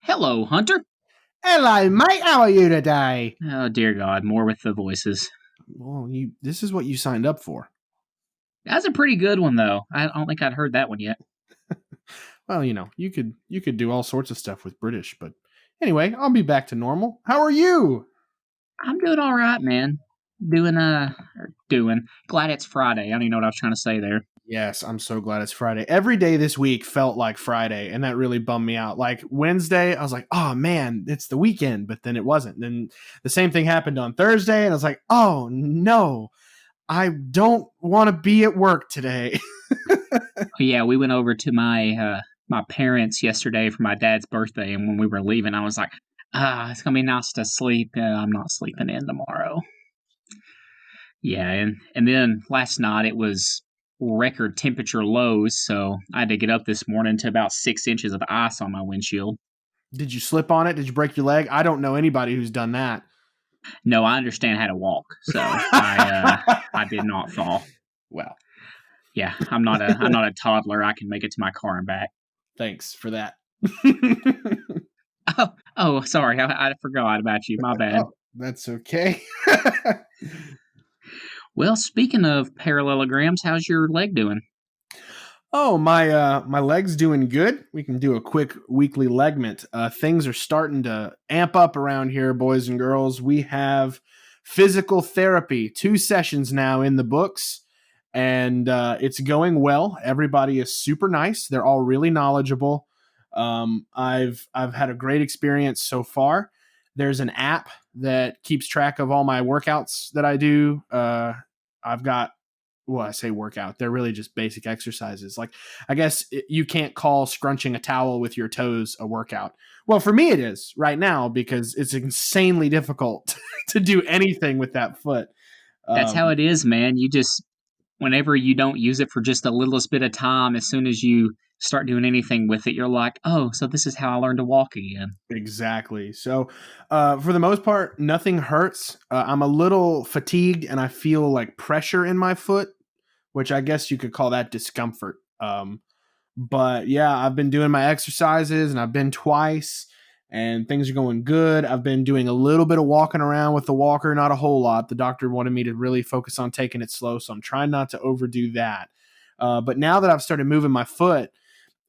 Hello, Hunter. Hello, mate. How are you today? Oh, dear God, more with the voices. Well, this is what you signed up for. That's a pretty good one, though. I don't think I'd heard that one yet. Well, you could do all sorts of stuff with British, but anyway, I'll be back to normal. How are you? I'm doing all right, man. Doing. Glad it's Friday. I don't even know what I was trying to say there. Yes, I'm so glad it's Friday. Every day this week felt like Friday, and that really bummed me out. Like Wednesday, I was like, "Oh man, it's the weekend," but then it wasn't. Then the same thing happened on Thursday, and I was like, "Oh no, I don't want to be at work today." Yeah, we went over to my parents yesterday for my dad's birthday, and when we were leaving, I was like, it's gonna be nice to sleep. I'm not sleeping in tomorrow. Yeah, and then last night it was record temperature lows, so I had to get up this morning to about 6 inches of ice on my windshield. Did you slip on it? Did you break your leg? I don't know anybody who's done that. No, I understand how to walk, so I did not fall. Well, Yeah, I'm not a toddler. I can make it to my car and back. thanks for that. Oh, sorry, I forgot about you. My bad. Oh, that's okay. Well, speaking of parallelograms, how's your leg doing? Oh, my leg's doing good. We can do a quick weekly legment. Things are starting to amp up around here, boys and girls. We have physical therapy, 2 sessions now in the books, and it's going well. Everybody is super nice. They're all really knowledgeable. I've had a great experience so far. There's an app that keeps track of all my workouts that I do. I've got, well, I say workout. They're really just basic exercises. Like, I guess you can't call scrunching a towel with your toes a workout. Well, for me, it is right now because it's insanely difficult to do anything with that foot. That's how it is, man. You just whenever you don't use it for just the littlest bit of time, as soon as you start doing anything with it, you're like, oh, so this is how I learned to walk again. Exactly. So, for the most part, nothing hurts. I'm a little fatigued and I feel like pressure in my foot, which I guess you could call that discomfort. But yeah, I've been doing my exercises and I've been twice and things are going good. I've been doing a little bit of walking around with the walker, not a whole lot. The doctor wanted me to really focus on taking it slow, so I'm trying not to overdo that. But now that I've started moving my foot,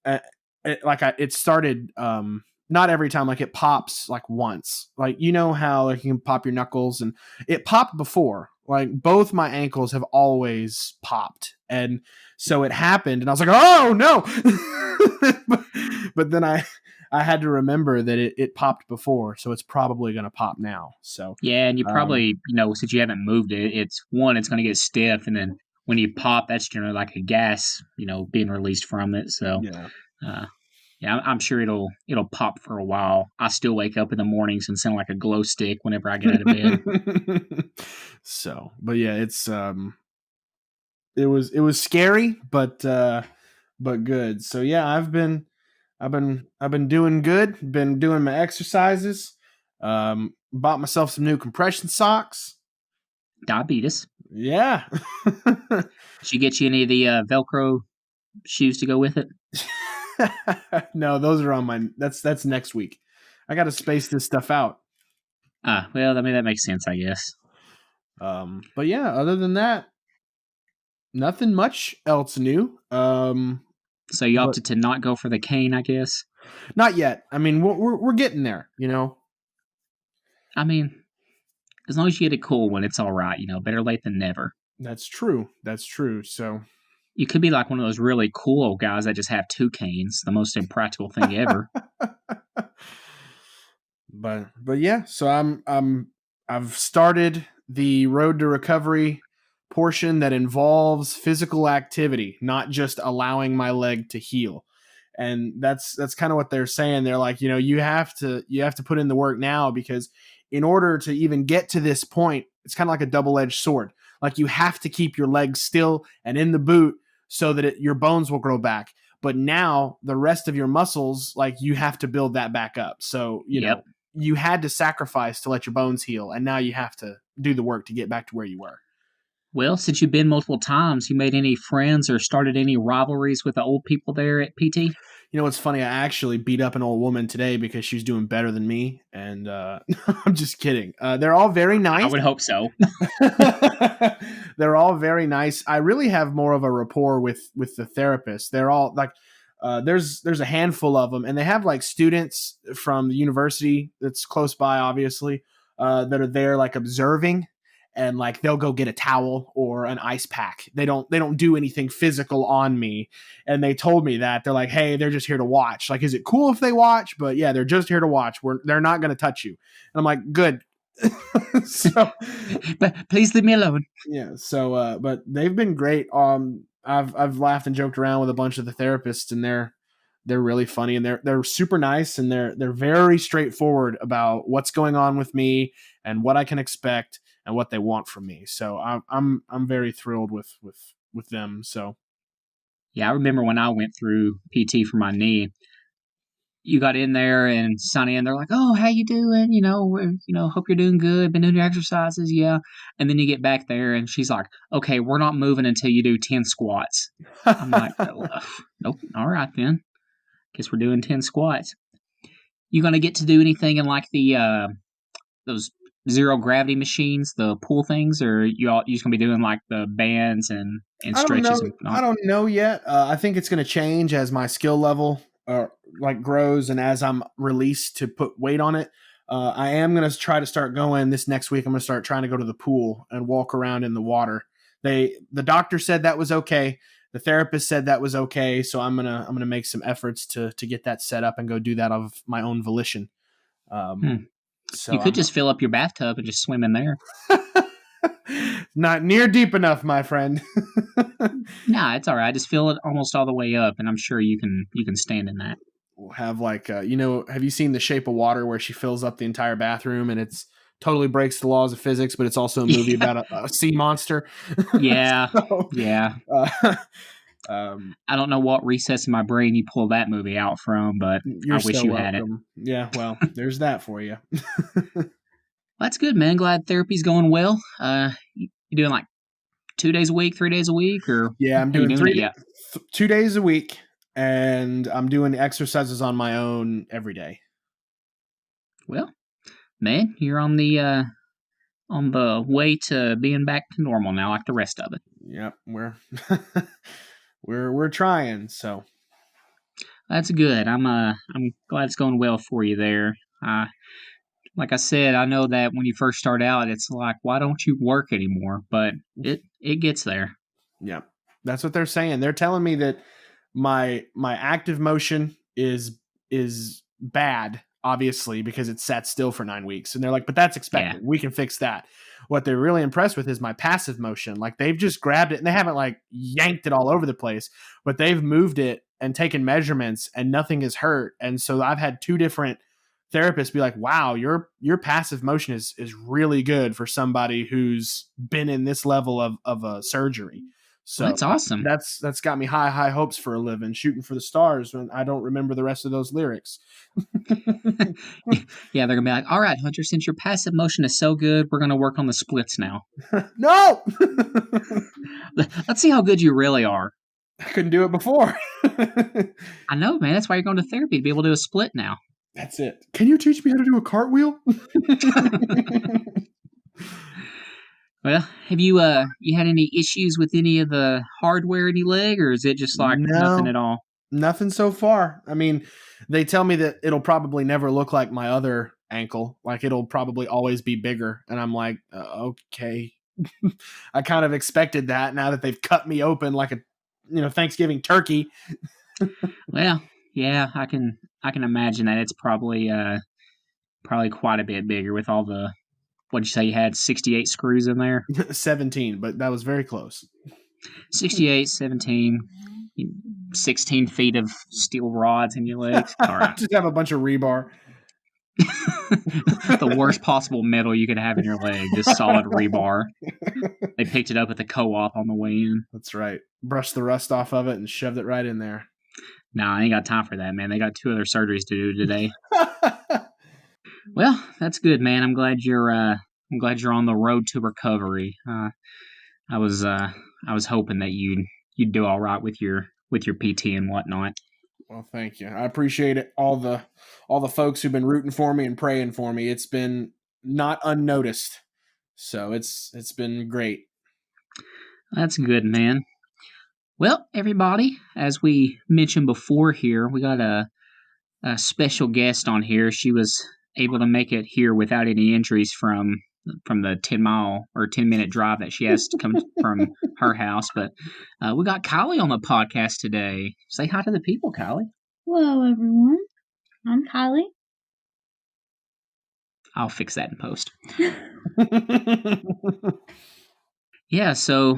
uh, it started not every time, like it pops like once. Like, you know how like you can pop your knuckles, and it popped before. Like both my ankles have always popped, and so it happened, and I was like, "Oh no!" but then I had to remember that it popped before, so it's probably going to pop now. So Yeah, and you probably, since you haven't moved it, it's going to get stiff, and then when you pop, that's generally like a gas, being released from it. So, yeah. uh, yeah, I'm sure it'll pop for a while. I still wake up in the mornings and sound like a glow stick whenever I get out of bed. So, but yeah, it was scary, but good. So yeah, I've been doing good. Been doing my exercises. Bought myself some new compression socks. Diabetes. Yeah. Did you get you any of the Velcro shoes to go with it? No, those are on my. That's next week. I got to space this stuff out. Well, I mean that makes sense, I guess. But yeah, other than that, nothing much else new. So you But opted to not go for the cane, I guess. not yet. I mean, we're getting there. I mean, as long as you get a cool one, it's all right. Better late than never. That's true. That's true. So, You could be like one of those really cool old guys that just have two canes, the most impractical thing ever. but yeah. So I've started the road to recovery portion that involves physical activity, not just allowing my leg to heal. And that's kind of what they're saying. They're like, you have to put in the work now, because in order to even get to this point, it's kind of like a double-edged sword. Like, you have to keep your legs still and in the boot so that your bones will grow back. But now the rest of your muscles, like, you have to build that back up. So, Yep. you had to sacrifice to let your bones heal, and now you have to do the work to get back to where you were. Well, since you've been multiple times, you made any friends or started any rivalries with the old people there at PT? You know what's funny? I actually beat up an old woman today because she was doing better than me, and I'm just kidding. They're all very I nice. would hope so. They're all very nice. I really have more of a rapport with the therapist. They're all like, there's a handful of them, and they have like students from the university that's close by, obviously, that are there like observing, and like they'll go get a towel or an ice pack. They don't do anything physical on me, and they told me that they're like, hey, they're just here to watch. Like, is it cool if they watch? But yeah, they're just here to watch. They're not going to touch you. And I'm like, good. So But please leave me alone. yeah, so but they've been great. I've laughed and joked around with a bunch of the therapists, and they're really funny, and they're super nice, and they're very straightforward about what's going on with me and what I can expect and what they want from me. So I'm very thrilled with them. So Yeah, I remember when I went through PT for my knee. You got in there and Sonny and they're like, "Oh, how you doing? Hope you're doing good. Been doing your exercises, yeah." And then you get back there and she's like, "Okay, we're not moving until you do 10 squats." I'm like, "Nope. All right then. Guess we're doing 10 squats." You gonna get to do anything in like the those zero gravity machines, the pool things, or you just gonna be doing like the bands and I don't know. stretches and I whatnot? don't know yet. I think it's going to change as my skill level like grows and as I'm released to put weight on it. I am going to try to start going this next week. I'm going to start trying to go to the pool and walk around in the water. The doctor said that was okay. The therapist said that was okay. So I'm gonna make some efforts to get that set up and go do that of my own volition. Hmm. Um, You so could I'm just fill up your bathtub and just swim in there. not near deep enough, my friend. Nah, it's all right. Just fill it almost all the way up, and I'm sure you can stand in that. We'll have like have you seen The Shape of Water where she fills up the entire bathroom and it's totally breaks the laws of physics, but it's also a movie Yeah, about a sea monster. yeah, So, yeah. uh, um, I don't know what recess in my brain you pulled that movie out from, but I you're wish so you had it. welcome. Yeah, well, there's that for you. That's good, man. Glad therapy's going well. You doing like 2 days a week, 3 days a week, or Yeah, I'm how you doing doing it yet? 2 days a week, and I'm doing exercises on my own every day. Well, man, you're on the way to being back to normal now, like the rest of it. Yep, we're we're trying. So That's good. I'm glad it's going well for you there. Uh, like I said, I know that when you first start out, it's like, why don't you work anymore? But it gets there. yeah, that's what they're saying. They're telling me that my active motion is bad, obviously, because it sat still for 9 weeks, and they're like, but that's Yeah. expected. We can fix that. What they're really impressed with is my passive motion. Like they've just grabbed it and they haven't like yanked it all over the place, but they've moved it and taken measurements, and nothing is hurt. And so I've had two different therapists be like, wow, your passive motion is really good for somebody who's been in this level of a surgery. Well, So that's awesome. that's got me high hopes for a living, shooting for the stars when I don't remember the rest of those lyrics. Yeah, they're gonna be like, all right, Hunter, since your passive motion is so good, we're gonna work on the splits now. No, Let's see how good you really are. I couldn't do it before. I know, man. That's why you're going to therapy to be able to do a split now. That's it. Can you teach me how to do a cartwheel? Well, have you had any issues with any of the hardware in your leg, or is it just like nothing No, at all? nothing so far. I mean, they tell me that it'll probably never look like my other ankle. Like it'll probably always be bigger. And I'm like, okay. I kind of expected that now that they've cut me open like a Thanksgiving turkey. Well, yeah, I can imagine that it's probably quite a bit bigger with all the what'd you say you had 68 screws in there? 17, but that was very close. 68, 17, 16 feet of steel rods in your legs. All right. Just have a bunch of rebar. The worst possible metal you could have in your leg, just solid rebar. They picked it up at the co-op on the way in. That's right. Brushed the rust off of it and shoved it right in there. Nah, I ain't got time for that, man. They got 2 other surgeries to do today. Well, that's good, man. I'm glad you're on the road to recovery. I was hoping that you'd do all right with your PT and whatnot. Well, thank you. I appreciate it. All the folks who've been rooting for me and praying for me. It's been not unnoticed. So it's been great. That's good, man. Well, everybody, as we mentioned before here, we got a special guest on here. She was able to make it here without any injuries from the 10-mile or 10-minute drive that she has to come from her house. But we got Kiely on the podcast today. Say hi to the people, Kiely. Hello, everyone. I'm Kiely. I'll fix that in post. Yeah, so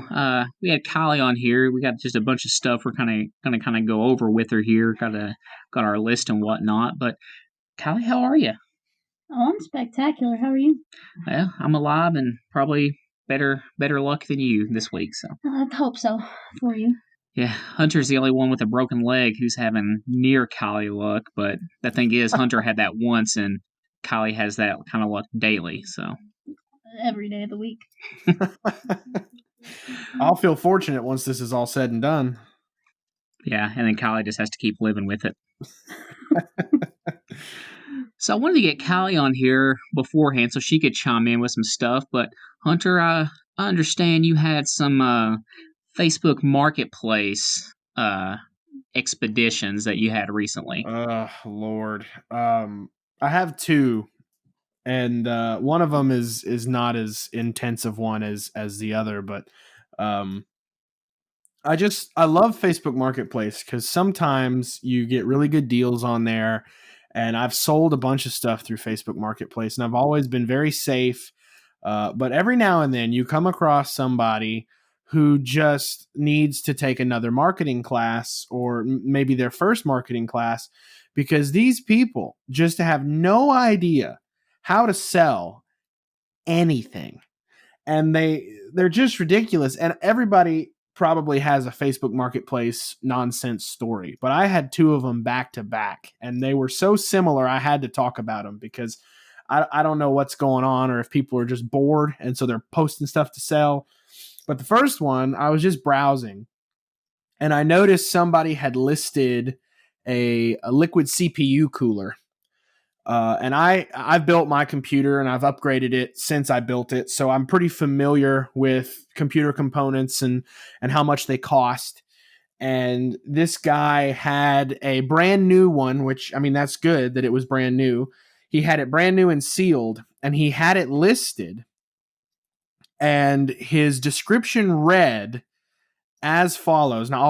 we had Kiely on here. We got just a bunch of stuff we're gonna go over with her here. Got our list and whatnot. But Kiely, how are you? Oh, I'm spectacular. How are you? Well, I'm alive and probably better luck than you this week. So I hope so for you. yeah, Hunter's the only one with a broken leg who's having near Kiely luck. But the thing is, Hunter had that once, and Kiely has that kind of luck daily. So every day of the week. I'll feel fortunate once this is all said and done. Yeah, and then Kiely just has to keep living with it. So I wanted to get Kiely on here beforehand so she could chime in with some stuff. But Hunter, I understand you had some Facebook Marketplace expeditions that you had recently. Lord. I have two, and one of them is not as intensive one as the other, but I love Facebook Marketplace because sometimes you get really good deals on there, and I've sold a bunch of stuff through Facebook Marketplace, and I've always been very safe. But every now and then you come across somebody who just needs to take another marketing class or maybe their first marketing class, because these people just have no idea how to sell anything, and they're just ridiculous. And everybody probably has a Facebook Marketplace nonsense story, but I had two of them back to back, and they were so similar I had to talk about them because I don't know what's going on, or if people are just bored and so they're posting stuff to sell. But the first one, I was just browsing, and I noticed somebody had listed a liquid CPU cooler. And I've built my computer and I've upgraded it since I built it, so I'm pretty familiar with computer components and how much they cost. And this guy had a brand new one, which, I mean, that's good that it was brand new. He had it brand new and sealed, and he had it listed, and his description read as follows. Now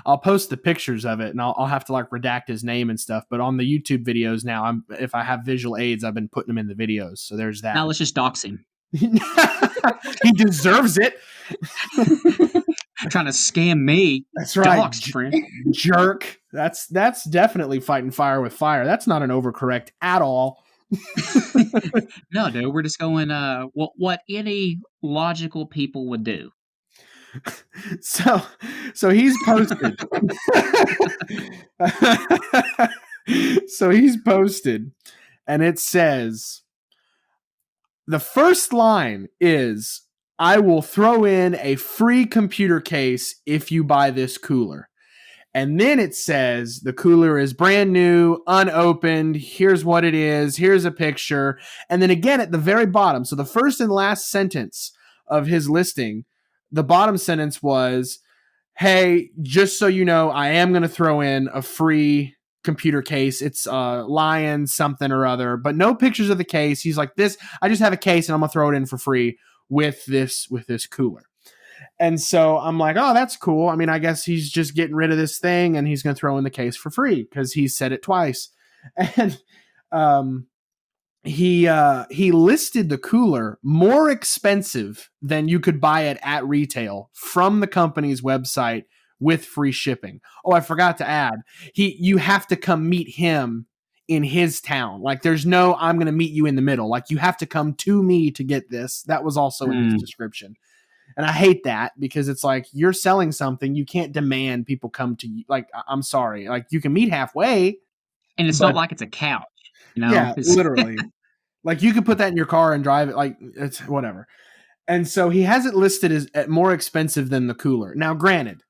I'll post the pictures of it, and I'll have to like redact his name and stuff. But on the YouTube videos now, if I have visual aids, I've been putting them in the videos. So there's that. Now let's just dox him. He deserves it. Trying to scam me. That's right, Doxed, friend. Jerk. That's definitely fighting fire with fire. That's not an overcorrect at all. No, dude, we're just going what any logical people would do. So he's posted. So he's posted, and it says, the first line is, I will throw in a free computer case if you buy this cooler. And then it says the cooler is brand new, unopened. Here's what it is. Here's a picture. And then again at the very bottom, so the first and last sentence of his listing, the bottom sentence was, hey, just so you know, I am going to throw in a free computer case. It's Lion something or other, but no pictures of the case. He's like, this, I just have a case and I'm going to throw it in for free with this cooler. And so I'm like, oh, that's cool. I mean, I guess he's just getting rid of this thing and he's going to throw in the case for free because he said it twice. And he listed the cooler more expensive than you could buy it at retail from the company's website with free shipping. Oh, I forgot to add, you have to come meet him in his town. Like, there's no, I'm going to meet you in the middle. Like, you have to come to me to get this. That was also in his description. And I hate that because it's like, you're selling something. You can't demand people come to you. Like, I'm sorry. Like, you can meet halfway. And it's not like it's a couch. You know? Yeah, literally. Like, you could put that in your car and drive it. Like, it's whatever. And so he has it listed as more expensive than the cooler. Now, granted,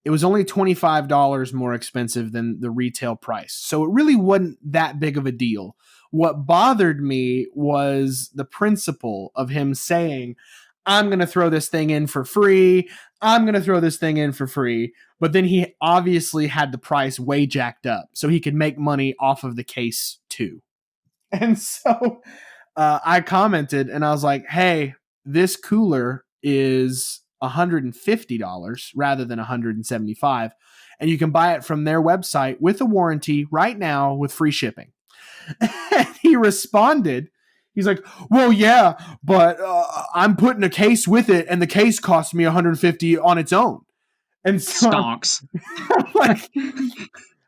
It was only $25 more expensive than the retail price. So it really wasn't that big of a deal. What bothered me was the principle of him saying, I'm going to throw this thing in for free. I'm going to throw this thing in for free. But then he obviously had the price way jacked up so he could make money off of the case too. And so I commented and I was like, hey, this cooler is $150 rather than $175. And you can buy it from their website with a warranty right now with free shipping. And he responded, he's like, well, yeah, but I'm putting a case with it and the case cost me $150 on its own. And so Stonks.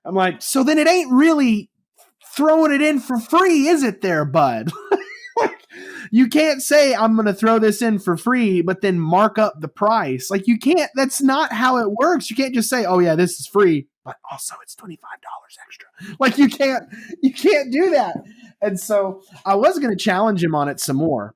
I'm like, so then it ain't really throwing it in for free, is it there, bud? You can't say I'm going to throw this in for free, but then mark up the price. Like you can't, that's not how it works. You can't just say, oh yeah, this is free, but also it's $25 extra. Like you can't do that. And so I was going to challenge him on it some more,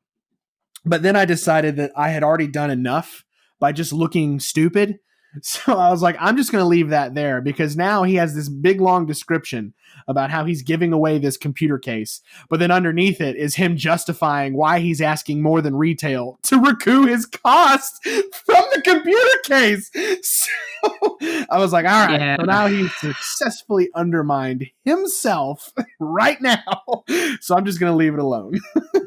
but then I decided that I had already done enough by just looking stupid. So I was like, I'm just going to leave that there because now he has this big, long description about how he's giving away this computer case. But then underneath it is him justifying why he's asking more than retail to recoup his cost from the computer case. So I was like, all right. Yeah. So now he's successfully undermined himself right now. So I'm just going to leave it alone.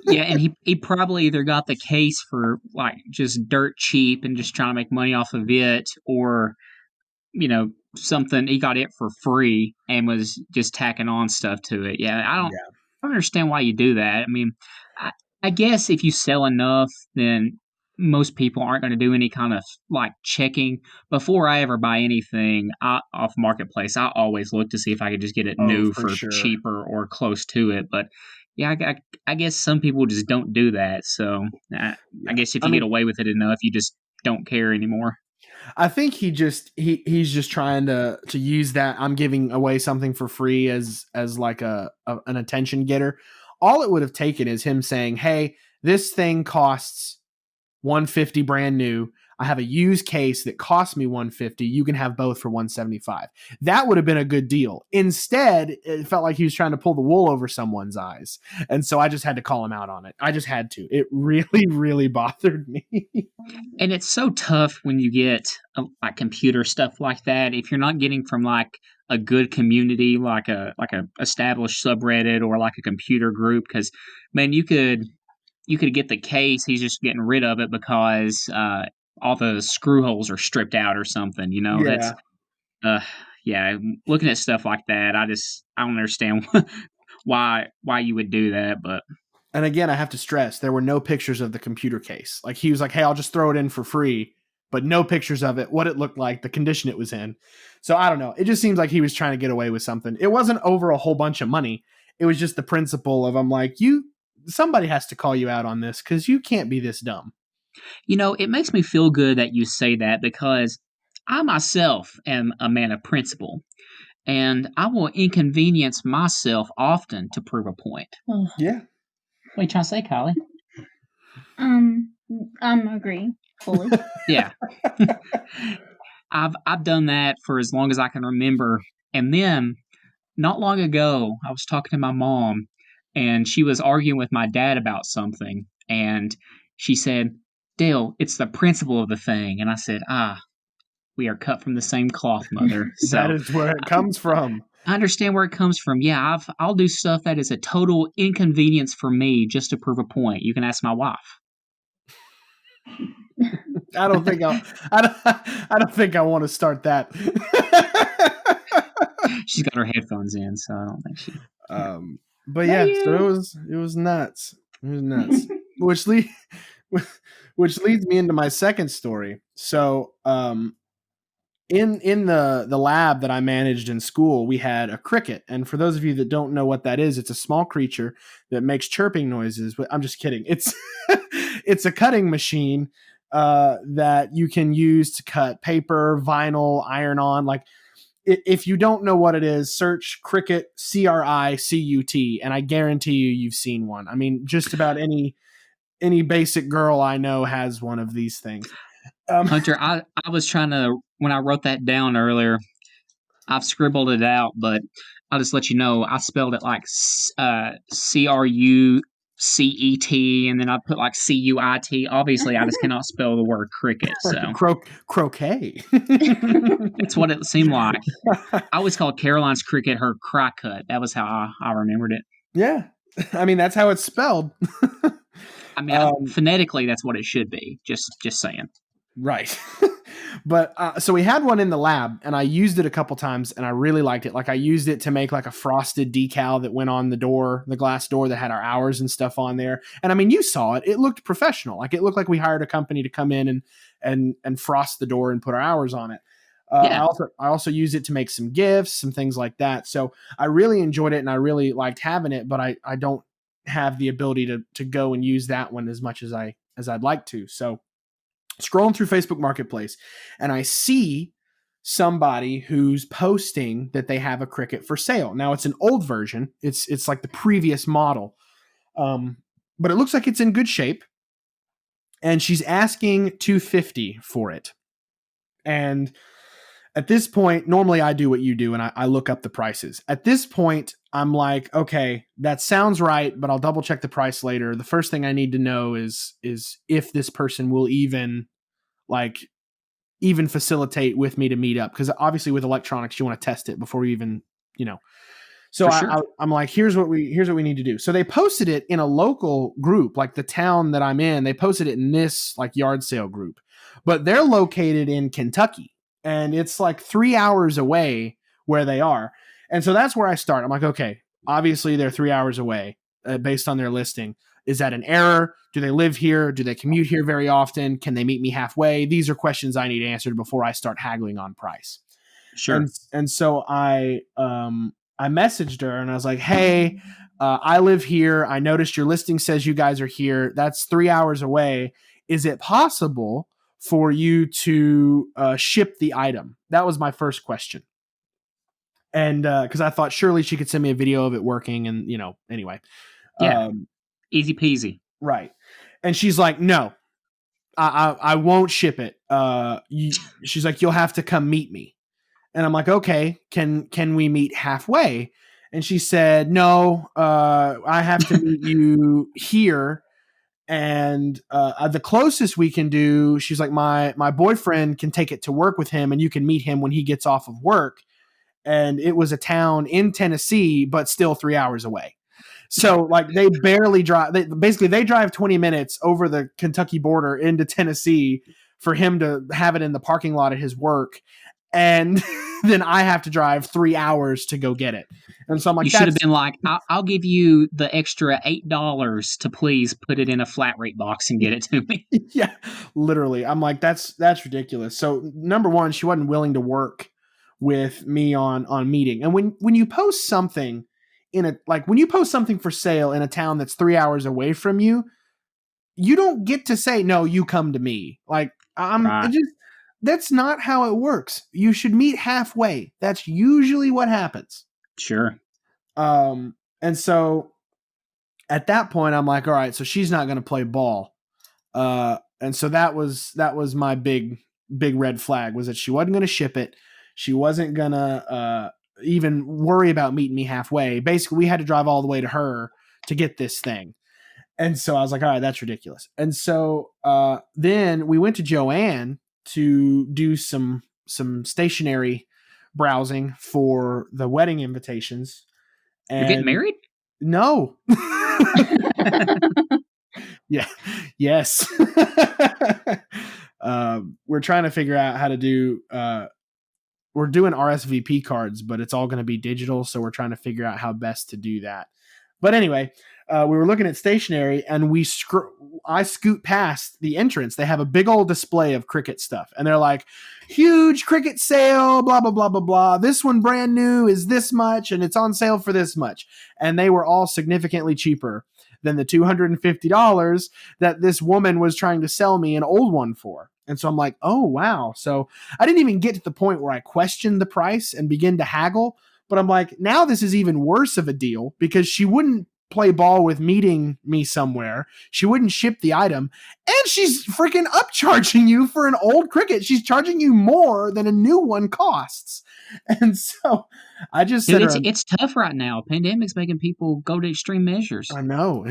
Yeah, and he probably either got the case for like just dirt cheap and just trying to make money off of it, or something he got it for free and was just tacking on stuff to it. Yeah, I don't understand why you do that. I mean, I guess if you sell enough, then most people aren't going to do any kind of like checking. Before I ever buy anything off Marketplace, I always look to see if I could just get it new for cheaper or close to it. But yeah, I guess some people just don't do that. So I guess if you get away with it enough, you just don't care anymore. I think he's just trying to use that I'm giving away something for free as like an attention getter. All it would have taken is him saying, hey, this thing costs $150 brand new. I have a used case that costs me $150. You can have both for $175. That would have been a good deal. Instead, it felt like he was trying to pull the wool over someone's eyes. And so I just had to call him out on it. I just had to. It really, really bothered me. And it's so tough when you get like computer stuff like that. If you're not getting from like a good community, like a established subreddit or like a computer group, because man, you could get the case. He's just getting rid of it because all the screw holes are stripped out or something. Yeah. That's looking at stuff like that, I don't understand why you would do that. But and again, I have to stress there were no pictures of the computer case. Like he was like, hey, I'll just throw it in for free, but no pictures of it, what it looked like, the condition it was in. So I don't know. It just seems like he was trying to get away with something. It wasn't over a whole bunch of money. It was just the principle of, I'm like, somebody has to call you out on this because you can't be this dumb. It makes me feel good that you say that because I myself am a man of principle, and I will inconvenience myself often to prove a point. Yeah. What are you trying to say, Kiely? I'm agreeing fully. Yeah. I've done that for as long as I can remember. And then not long ago, I was talking to my mom, and she was arguing with my dad about something, and she said, Dale, it's the principle of the thing. And I said, we are cut from the same cloth, Mother. So that is where it comes from. I understand where it comes from. Yeah, I'll do stuff that is a total inconvenience for me just to prove a point. You can ask my wife. I don't think I want to start that. She's got her headphones in, so I don't think she. But yeah, so it was nuts. It was nuts. Which leads me into my second story. So, in the lab that I managed in school, we had a cricket. And for those of you that don't know what that is, it's a small creature that makes chirping noises. But I'm just kidding. It's it's a cutting machine that you can use to cut paper, vinyl, iron-on. Like, if you don't know what it is, search cricket, CRICUT, and I guarantee you've seen one. I mean, just about any basic girl I know has one of these things. Hunter, I was trying to, when I wrote that down earlier, I've scribbled it out, but I'll just let you know I spelled it like CRUCET, and then I put like CUIT. Obviously, I just cannot spell the word cricket, so Croquet. that's what it seemed like. I always called Caroline's cricket her cry cut. That was how I remembered it. Yeah. I mean, that's how it's spelled. I mean, phonetically, that's what it should be. Just saying. Right. But so we had one in the lab, and I used it a couple times, and I really liked it. Like, I used it to make like a frosted decal that went on the door, the glass door that had our hours and stuff on there. And I mean, you saw it; it looked professional. Like, it looked like we hired a company to come in and frost the door and put our hours on it. Yeah. I also used it to make some gifts, some things like that. So I really enjoyed it, and I really liked having it. But I don't have the ability to go and use that one as much as I'd like to. So scrolling through Facebook Marketplace, and I see somebody who's posting that they have a Cricut for sale. Now, it's an old version. It's like the previous model, but it looks like it's in good shape. And she's asking $250 for it. And at this point, normally I do what you do, and I look up the prices. At this point, I'm like, okay, that sounds right, but I'll double check the price later. The first thing I need to know is if this person will even facilitate with me to meet up, because obviously with electronics you want to test it before you even so sure. I'm like, here's what we need to do. So they posted it in a local group, like the town that I'm in. They posted it in this like yard sale group, but they're located in Kentucky, and it's like 3 hours away where they are. And so that's where I start. I'm like, okay, obviously they're 3 hours away based on their listing. Is that an error? Do they live here? Do they commute here very often? Can they meet me halfway? These are questions I need answered before I start haggling on price. Sure. And so I messaged her and I was like, hey, I live here. I noticed your listing says you guys are here. That's 3 hours away. Is it possible for you to ship the item? That was my first question. And because I thought surely she could send me a video of it working, and anyway. Yeah. Easy peasy. Right. And she's like, no, I won't ship it. She's like, you'll have to come meet me. And I'm like, okay, can we meet halfway? And she said, no, I have to meet you here. And the closest we can do, she's like, my boyfriend can take it to work with him, and you can meet him when he gets off of work. And it was a town in Tennessee, but still 3 hours away. So like they barely drive. They drive 20 minutes over the Kentucky border into Tennessee for him to have it in the parking lot at his work. And then I have to drive 3 hours to go get it. And so I'm like, you should have been like, I'll give you the extra $8 to please put it in a flat rate box and get it to me. Yeah, literally. I'm like, that's ridiculous. So number one, she wasn't willing to work with me on meeting. And when you post something when you post something for sale in a town that's 3 hours away from you, you don't get to say, no, you come to me. Like that's not how it works. You should meet halfway. That's usually what happens. Sure. And so at that point I'm like, all right, so she's not going to play ball. And so that was my big red flag, was that she wasn't going to ship it. She wasn't going to even worry about meeting me halfway. Basically, we had to drive all the way to her to get this thing. And so I was like, all right, that's ridiculous. And so then we went to Joann to do some stationery browsing for the wedding invitations. And you're getting married? No. Yeah. Yes. We're trying to figure out how to do we're doing RSVP cards, but it's all going to be digital. So we're trying to figure out how best to do that. But anyway, we were looking at stationery, and I scoot past the entrance. They have a big old display of Cricut stuff, and they're like, huge Cricut sale, blah, blah, blah, blah, blah. This one brand new is this much, and it's on sale for this much. And they were all significantly cheaper than the $250 that this woman was trying to sell me an old one for. And so I'm like, oh, wow. So I didn't even get to the point where I questioned the price and begin to haggle. But I'm like, now this is even worse of a deal, because she wouldn't play ball with meeting me somewhere. She wouldn't ship the item, and she's freaking upcharging you for an old Cricut. She's charging you more than a new one costs. And so I just Dude, said, it's tough right now. Pandemic's making people go to extreme measures. I know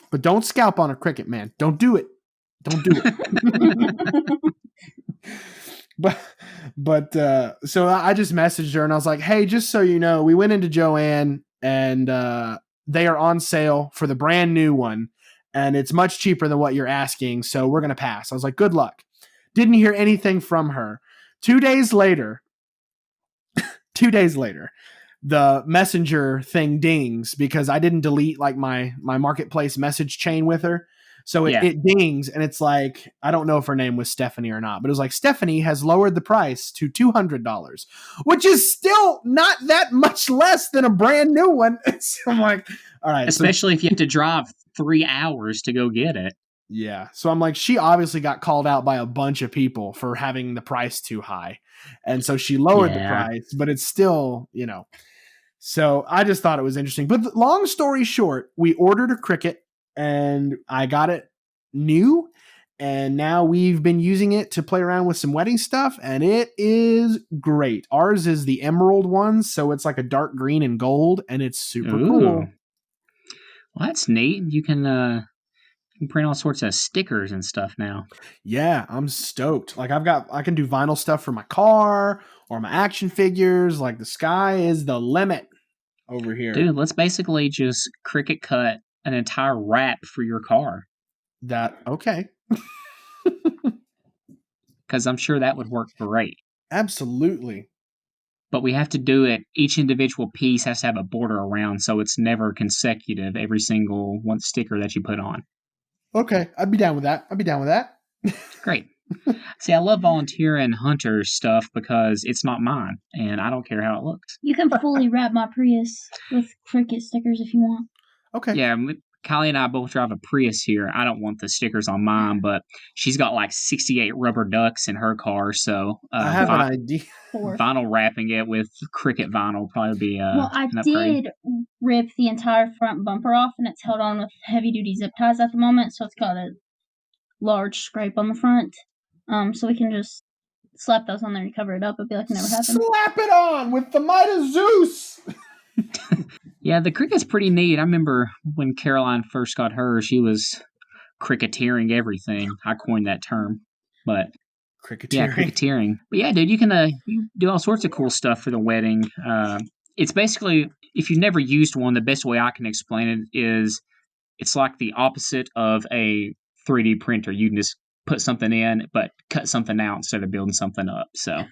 but don't scalp on a Cricut, man. Don't do it. Don't do it. But so I just messaged her and I was like, hey, just so you know, we went into Joann and they are on sale for the brand new one, and it's much cheaper than what you're asking, so we're gonna pass. I was like, good luck. Didn't hear anything from her. 2 days later, the messenger thing dings because I didn't delete like my marketplace message chain with her. So it dings, and it's like, I don't know if her name was Stephanie or not, but it was like, Stephanie has lowered the price to $200, which is still not that much less than a brand new one. So I'm like, all right. Especially if you have to drive 3 hours to go get it. Yeah. So I'm like, she obviously got called out by a bunch of people for having the price too high. And so she lowered the price, but it's still, So I just thought it was interesting. But long story short, we ordered a Cricut, and I got it new, and now we've been using it to play around with some wedding stuff, and it is great. Ours is the emerald one, so it's like a dark green and gold, and it's super cool. Well, that's neat. You can print all sorts of stickers and stuff now. Yeah, I'm stoked. Like I can do vinyl stuff for my car or my action figures. Like the sky is the limit over here. Dude, let's basically just Cricut cut an entire wrap for your car. Okay. Because I'm sure that would work great. Absolutely. But we have to do it. Each individual piece has to have a border around, so it's never consecutive, every single one sticker that you put on. Okay, I'd be down with that. Great. See, I love volunteering Hunter stuff because it's not mine, and I don't care how it looks. You can fully wrap my Prius with Cricut stickers if you want. Okay. Yeah, Kiely and I both drive a Prius here. I don't want the stickers on mine, but she's got like 68 rubber ducks in her car, so I have an idea. Vinyl wrapping it with Cricut vinyl will probably be well, I did rip the entire front bumper off, and it's held on with heavy-duty zip ties at the moment, so it's got a large scrape on the front. So we can just slap those on there and cover it up. It'll be like it never happened. Slap it on with the might of Zeus! Yeah, the Cricut's pretty neat. I remember when Caroline first got hers, she was cricketeering everything. I coined that term. But cricketeering. Yeah, cricketeering. But yeah, dude, you can you do all sorts of cool stuff for the wedding. It's basically, if you've never used one, the best way I can explain it is it's like the opposite of a 3D printer. You can just put something in, but cut something out instead of building something up. So,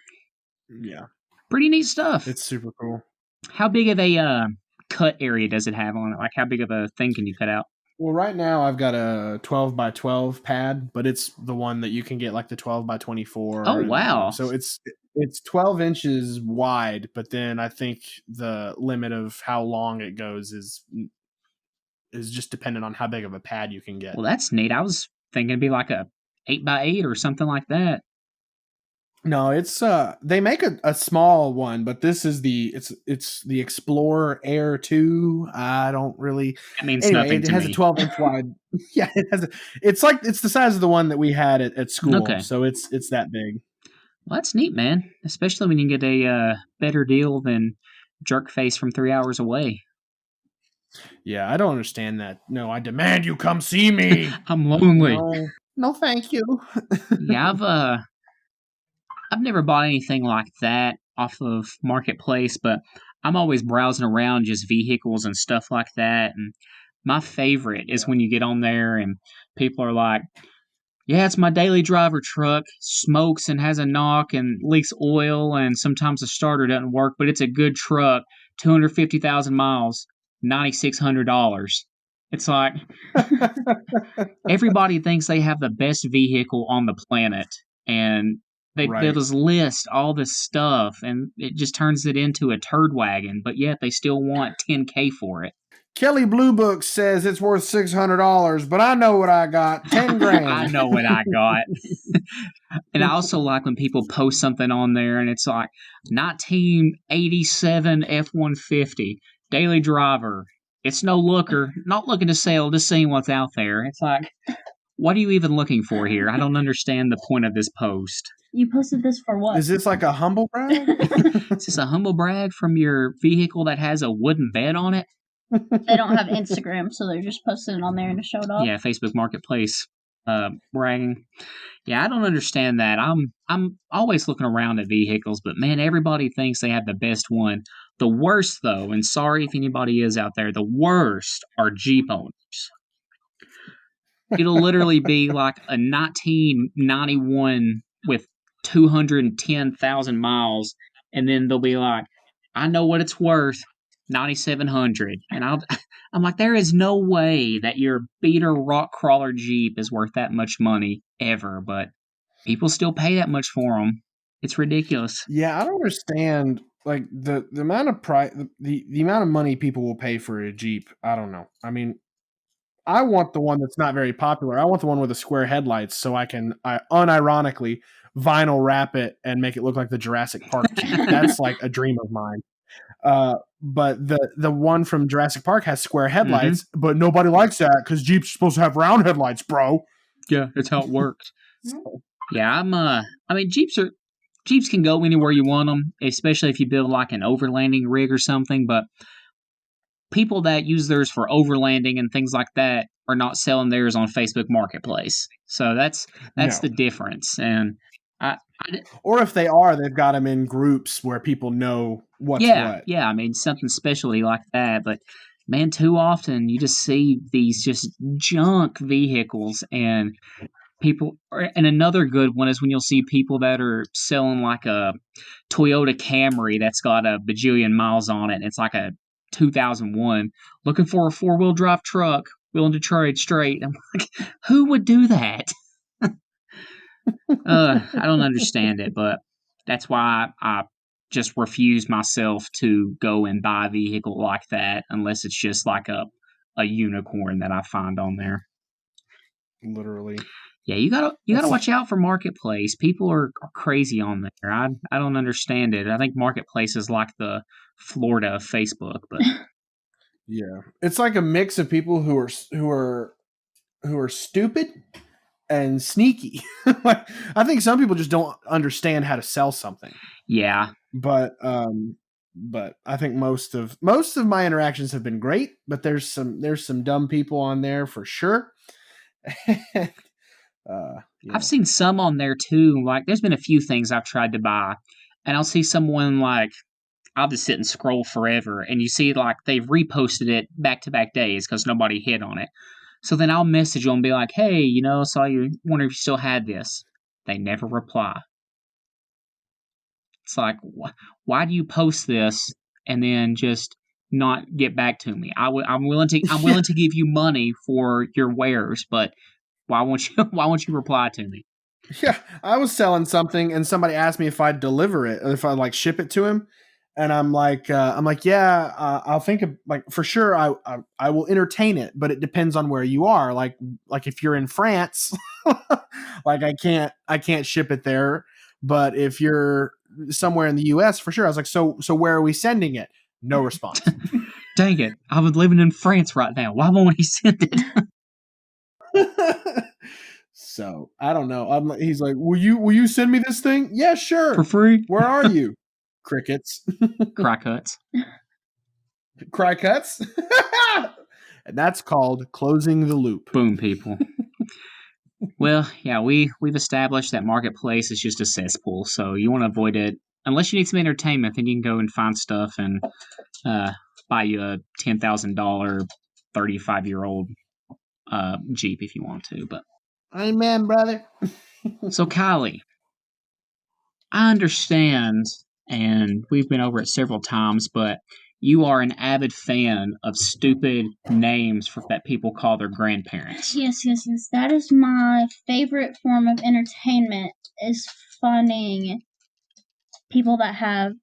yeah, pretty neat stuff. It's super cool. How big of a cut area does it have on it? Like, how big of a thing can you cut out? Well, right now I've got a 12 by 12 pad, but it's the one that you can get like the 12 by 24. Oh, wow. So it's 12 inches wide, but then I think the limit of how long it goes is just dependent on how big of a pad you can get. Well, that's neat. I was thinking it'd be like a 8 by 8 or something like that. No, it's they make a small one, but this is it's the Explorer Air 2. I don't really. That means nothing to me. It has a 12-inch wide. Yeah, it's the size of the one that we had at school. Okay. So it's that big. Well, that's neat, man. Especially when you get a better deal than Jerkface from 3 hours away. Yeah, I don't understand that. No, I demand you come see me. I'm lonely. No, thank you. Yeah, I've never bought anything like that off of Marketplace, but I'm always browsing around just vehicles and stuff like that. And my favorite is when you get on there and people are like, yeah, it's my daily driver truck, smokes and has a knock and leaks oil, and sometimes the starter doesn't work, but it's a good truck, 250,000 miles, $9,600. It's like, everybody thinks they have the best vehicle on the planet, and they'll just list all this stuff, and it just turns it into a turd wagon, but yet they still want $10K for it. Kelly Blue Book says it's worth $600, but I know what I got, $10,000. I know what I got. And I also like when people post something on there, and it's like 1987 F-150 daily driver, It's no looker, not looking to sell, just seeing what's out there. It's like, what are you even looking for here? I don't understand the point of this post. You posted this for what? Is this like a humble brag? Is this a humble brag from your vehicle that has a wooden bed on it? They don't have Instagram, so they're just posting it on there to show it off. Yeah, Facebook Marketplace bragging. Yeah, I don't understand that. I'm always looking around at vehicles, but man, everybody thinks they have the best one. The worst, though, and sorry if anybody is out there, the worst are Jeep owners. It'll literally be like a 1991 with 210,000 miles, and then they'll be like, I know what it's worth, 9,700. And I'm like, there is no way that your beater rock crawler Jeep is worth that much money ever, but people still pay that much for them. It's ridiculous. Yeah, I don't understand like the amount of the amount of money people will pay for a Jeep. I don't know. I mean, I want the one that's not very popular. I want the one with the square headlights so I unironically vinyl wrap it and make it look like the Jurassic Park Jeep. That's like a dream of mine. But the one from Jurassic Park has square headlights, but nobody likes that because Jeep's supposed to have round headlights, bro. Yeah, that's how it works. Yeah, I mean, Jeeps can go anywhere you want them, especially if you build like an overlanding rig or something, but people that use theirs for overlanding and things like that are not selling theirs on Facebook Marketplace. So that's the difference. And or if they are, they've got them in groups where people know what's what. Yeah, I mean, something specially like that. But man, too often you just see these just junk vehicles and people. And another good one is when you'll see people that are selling like a Toyota Camry that's got a bajillion miles on it. And it's like a 2001, looking for a 4-wheel drive truck, willing to trade straight. I'm like, who would do that? I don't understand it, but that's why I just refuse myself to go and buy a vehicle like that unless it's just like a unicorn that I find on there. Literally. Yeah, you gotta watch out for Marketplace. People are crazy on there. I don't understand it. I think Marketplace is like the Florida of Facebook, but yeah, it's like a mix of people who are stupid and sneaky. Like, I think some people just don't understand how to sell something. Yeah, but I think most of my interactions have been great. But there's some dumb people on there for sure. I've seen some on there too. Like, there's been a few things I've tried to buy, and I'll see someone like, I'll just sit and scroll forever, and you see like they've reposted it back-to-back days because nobody hit on it. So then I'll message them and be like, hey, saw you, wonder if you still had this. They never reply. It's like, why do you post this and then just not get back to me? I'm willing to give you money for your wares, but why won't you reply to me? Yeah, I was selling something and somebody asked me if I'd deliver it, or if I'd like ship it to him. And I'm like, yeah, I'll think of, like, for sure. I will entertain it, but it depends on where you are. Like if you're in France, like I can't ship it there. But if you're somewhere in the US, for sure. I was like, so where are we sending it? No response. Dang it. I was living in France right now. Why won't he send it? So I don't know. He's like, will you send me this thing? Yeah, sure. For free. Where are you? Crickets. Cry cuts. Cry cuts. And that's called closing the loop. Boom, people. Well, yeah, we've established that Marketplace is just a cesspool, so you want to avoid it. Unless you need some entertainment, then you can go and find stuff and buy you a $10,000 35-year-old Jeep if you want to. But amen, brother. So, Kiely, I understand, and we've been over it several times, but you are an avid fan of stupid names that people call their grandparents. Yes. That is my favorite form of entertainment, is finding people that have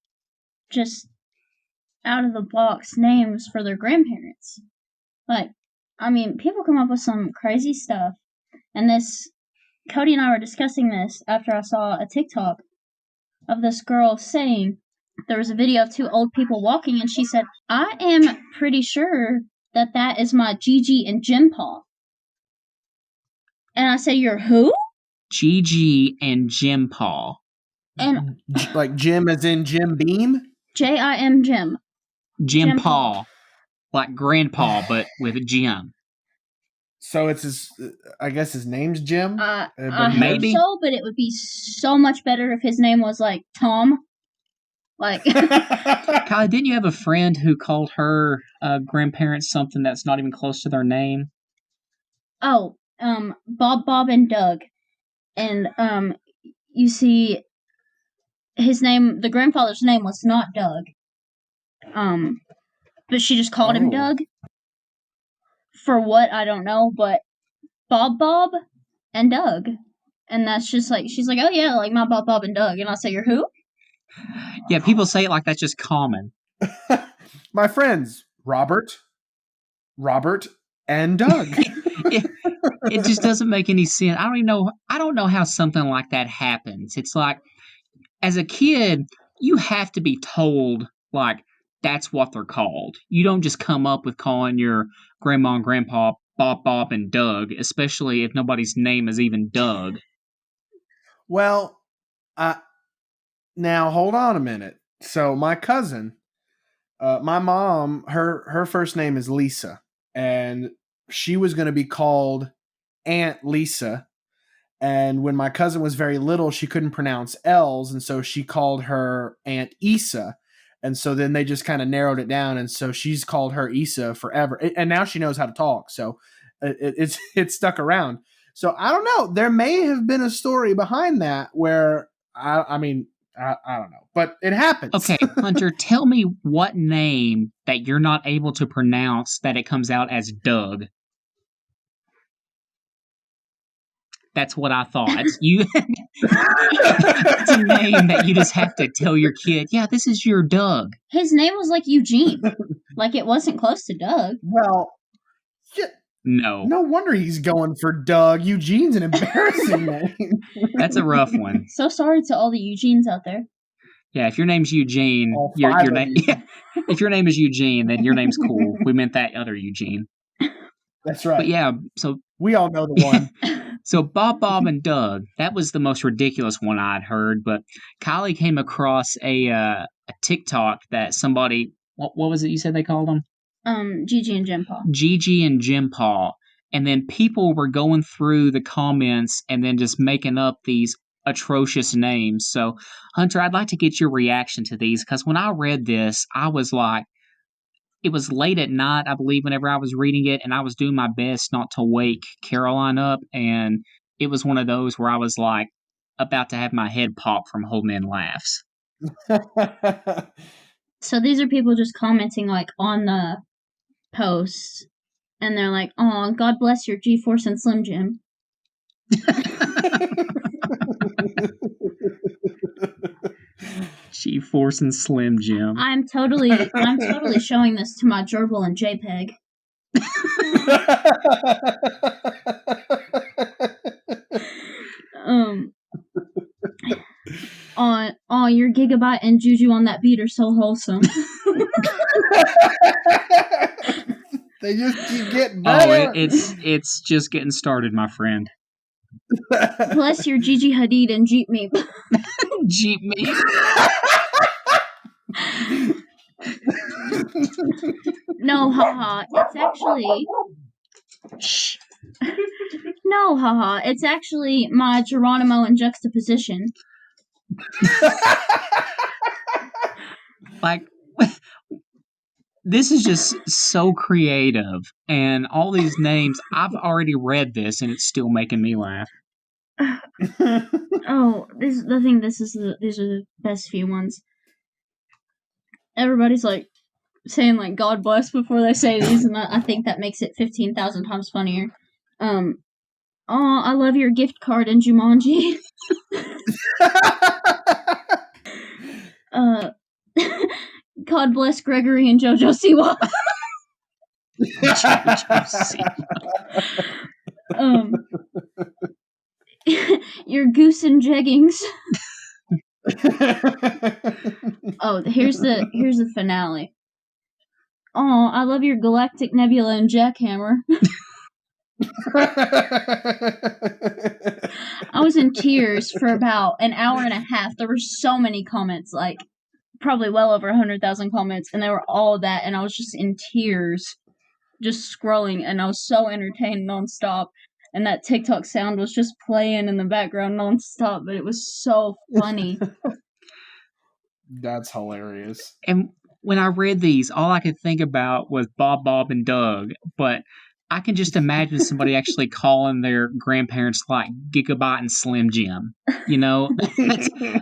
just out-of-the-box names for their grandparents. Like, I mean, people come up with some crazy stuff. And Cody and I were discussing this after I saw a TikTok of this girl saying, there was a video of two old people walking, and she said, I am pretty sure that is my Gigi and Jim Paw. And I say, you're who? Gigi and Jim Paw. And like Jim as in Jim Beam? Jim Jim. Jim Jim Paw. Paw. Like Grandpa, but with a Jim. So it's his, I guess his name's Jim? I Maybe. hope so, but it would be so much better if his name was like Tom. Like, Kylie, didn't you have a friend who called her grandparents something that's not even close to their name? oh, Bob, and Doug. And, you see, his name, the grandfather's name was not Doug. But she just called him Doug. For what, I don't know, but Bob, and Doug. And that's just like, she's like, oh yeah, like my Bob, and Doug. And I say, you're who? Yeah, people say it like that's just common. My friends, Robert, and Doug. It just doesn't make any sense. I don't know how something like that happens. It's like, as a kid, you have to be told, like, that's what they're called. You don't just come up with calling your grandma and grandpa Bob, and Doug, especially if nobody's name is even Doug. Well, now hold on a minute. So my cousin, my mom, her first name is Lisa, and she was going to be called Aunt Lisa. And when my cousin was very little, she couldn't pronounce L's, and so she called her Aunt Issa. And so then they just kind of narrowed it down, and so she's called her Issa forever. And now she knows how to talk, so it's stuck around. So I don't know. There may have been a story behind that where I don't know, but it happens. Okay, Hunter, tell me what name that you're not able to pronounce that it comes out as Doug. That's what I thought. It's a name that you just have to tell your kid, yeah, this is your Doug. His name was like Eugene. Like it wasn't close to Doug. Well, no wonder he's going for Doug. Eugene's an embarrassing name. That's a rough one. So sorry to all the Eugenes out there. Yeah, if your name's Eugene, if your name is Eugene, then your name's cool. We meant that other Eugene. That's right. But yeah, so we all know the one. So Bob, and Doug, that was the most ridiculous one I'd heard. But Kylie came across a TikTok that somebody, what was it you said they called them? Gigi and Jim Paw. Gigi and Jim Paw. And then people were going through the comments and then just making up these atrocious names. So, Hunter, I'd like to get your reaction to these, because when I read this, I was like, it was late at night, I believe, whenever I was reading it, and I was doing my best not to wake Caroline up, and it was one of those where I was like about to have my head pop from holding in laughs. So these are people just commenting like on the posts, and they're like, "Oh, God bless your G-Force and Slim Jim." G-Force and Slim Jim. I'm totally showing this to my gerbil and JPEG. On your Gigabyte and Juju on that beat are so wholesome. They just keep getting better. Oh, it's just getting started, my friend. Bless your Gigi Hadid and Jeep Meep. Jeep Meep. No, haha. It's actually. Shh. No, haha. It's actually my Geronimo in juxtaposition. Like, this is just so creative, and all these names, I've already read this, and it's still making me laugh. Oh, these are the best few ones. Everybody's like saying like God bless before they say these, and I think that makes it 15,000 times funnier. Oh, I love your gift card in Jumanji. God bless Gregory and JoJo Siwa. JoJo Siwa. Your goose and jeggings. Oh, here's the finale. Oh, I love your Galactic Nebula and Jackhammer. I was in tears for about an hour and a half. There were so many comments, like probably well over 100,000 comments, and they were all that, and I was just in tears, just scrolling, and I was so entertained nonstop. And that TikTok sound was just playing in the background nonstop, but it was so funny. That's hilarious. And when I read these, all I could think about was Bob, and Doug. But I can just imagine somebody actually calling their grandparents like Gigabyte and Slim Jim. You know,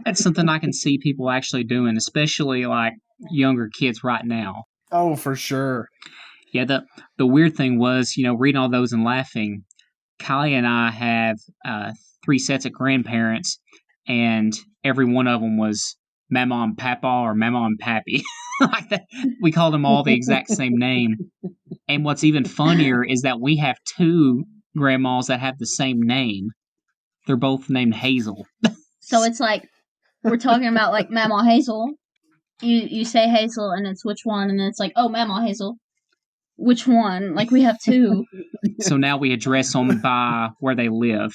that's something I can see people actually doing, especially like younger kids right now. Oh, for sure. Yeah, the weird thing was, reading all those and laughing. Kiely and I have 3 sets of grandparents, and every one of them was Mama and Papa or Mama and Pappy. Like that, we called them all the exact same name. And what's even funnier is that we have 2 grandmas that have the same name. They're both named Hazel. So it's like we're talking about like Mama Hazel. You say Hazel and it's which one, and then it's like, oh, Mama Hazel. Which one? Like we have 2. So now we address them by where they live.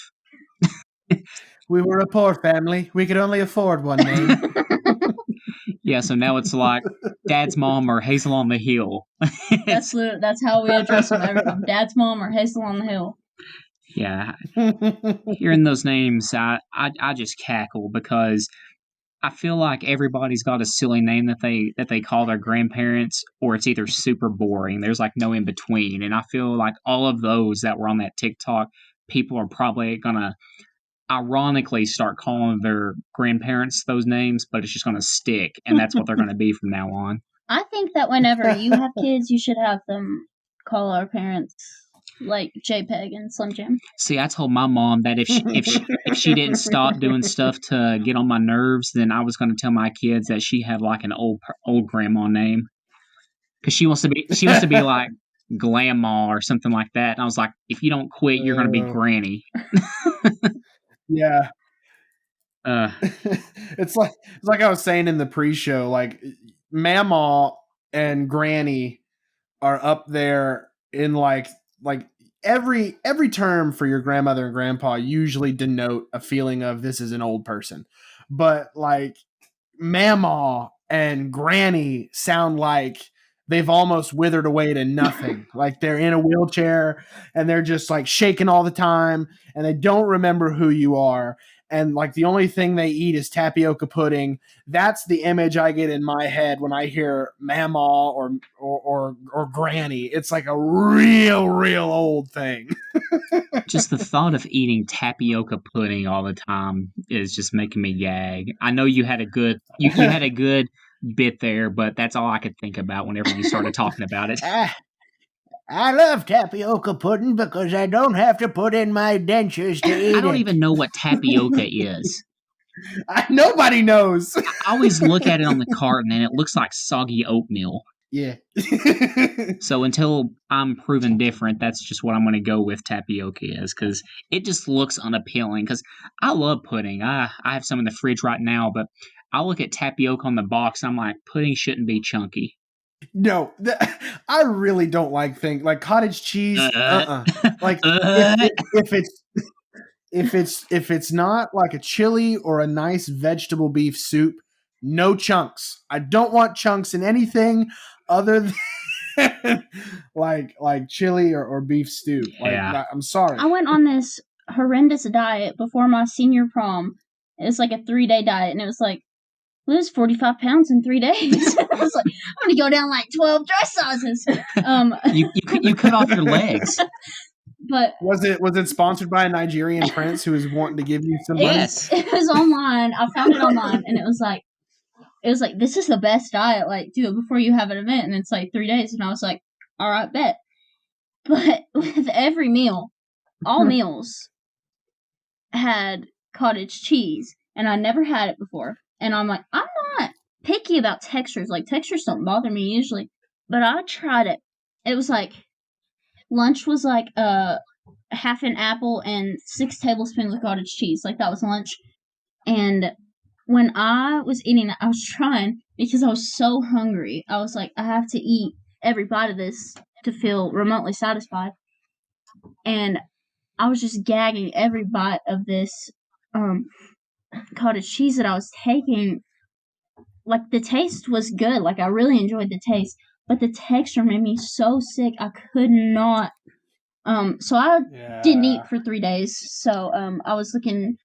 We were a poor family. We could only afford one name. Yeah, so now it's like Dad's mom or Hazel on the Hill. That's how we address them every time. Dad's mom or Hazel on the Hill. Yeah, hearing those names, I just cackle because I feel like everybody's got a silly name that they call their grandparents, or it's either super boring. There's like no in between, and I feel like all of those that were on that TikTok, people are probably gonna ironically start calling their grandparents those names, but it's just gonna stick, and that's what they're gonna be from now on. I think that whenever you have kids, you should have them call our parents like JPEG and Slim Jim. See, I told my mom that if she didn't stop doing stuff to get on my nerves, then I was going to tell my kids that she had like an old grandma name, because she wants to be like Grandma or something like that. And I was like, if you don't quit, you're going to be Granny. Yeah. Uh, it's like I was saying in the pre-show, like Mama and Granny are up there in like every term for your grandmother and grandpa usually denote a feeling of this is an old person. But like Mama and Granny sound like they've almost withered away to nothing. Like they're in a wheelchair and they're just like shaking all the time and they don't remember who you are. And like the only thing they eat is tapioca pudding. That's the image I get in my head when I hear Mama or Granny. It's like a real old thing. just the thought of eating tapioca pudding all the time is just making me gag. I know you had a good you had a good bit there, but that's all I could think about whenever you started talking about it. I love tapioca pudding because I don't have to put in my dentures to eat it. I don't even know what tapioca is. Nobody knows. I always look at it on the carton and it looks like soggy oatmeal. Yeah. So until I'm proven different, that's just what I'm going to go with tapioca is, because it just looks unappealing. Because I love pudding. I have some in the fridge right now, but I look at tapioca on the box and I'm like, pudding shouldn't be chunky. No, I really don't like things like cottage cheese. Like if it's not like a chili or a nice vegetable beef soup, no chunks. I don't want chunks in anything other than like chili or beef stew. Yeah. Like I'm sorry. I went on this horrendous diet before my senior prom. It's like a 3-day diet, and it was like, lose 45 pounds in 3 days. I was like, I'm gonna go down like 12 dress sizes. You cut off your legs. But was it sponsored by a Nigerian prince who was wanting to give you some money? Yes. It was online. I found it online, and it was like this is the best diet. Like, do it before you have an event, and it's like 3 days. And I was like, all right, bet. But with every meal, all meals had cottage cheese, and I never had it before. And I'm like, I'm not picky about textures. Like, textures don't bother me usually. But I tried it. It was like, lunch was like half an apple and 6 tablespoons of cottage cheese. Like, that was lunch. And when I was eating it, I was trying because I was so hungry. I was like, I have to eat. every bite of this to feel remotely satisfied. And I was just gagging every bite of this cottage cheese that I was taking. Like, the taste was good. Like, I really enjoyed the taste. But the texture made me so sick. I could not. So I didn't eat for 3 days. So I was looking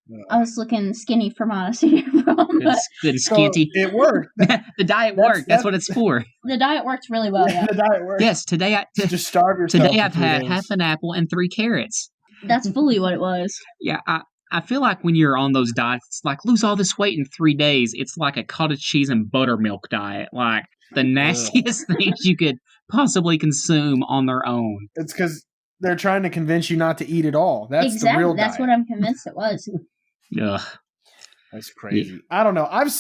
skinny for my senior prom. Good and skinty. So it worked. The diet worked. That's what it's for. The diet worked really well. Yeah. The diet worked. Yes, today just starve yourself. Today I've for 3 had days. half an apple and 3 carrots. That's fully what it was. Yeah, I feel like when you're on those diets, it's like lose all this weight in 3 days. It's like a cottage cheese and buttermilk diet. Like the nastiest things you could possibly consume on their own. It's because they're trying to convince you not to eat at all. That's exactly. the real diet. That's what I'm convinced it was. Ugh. That's crazy. Yeah. I don't know. I've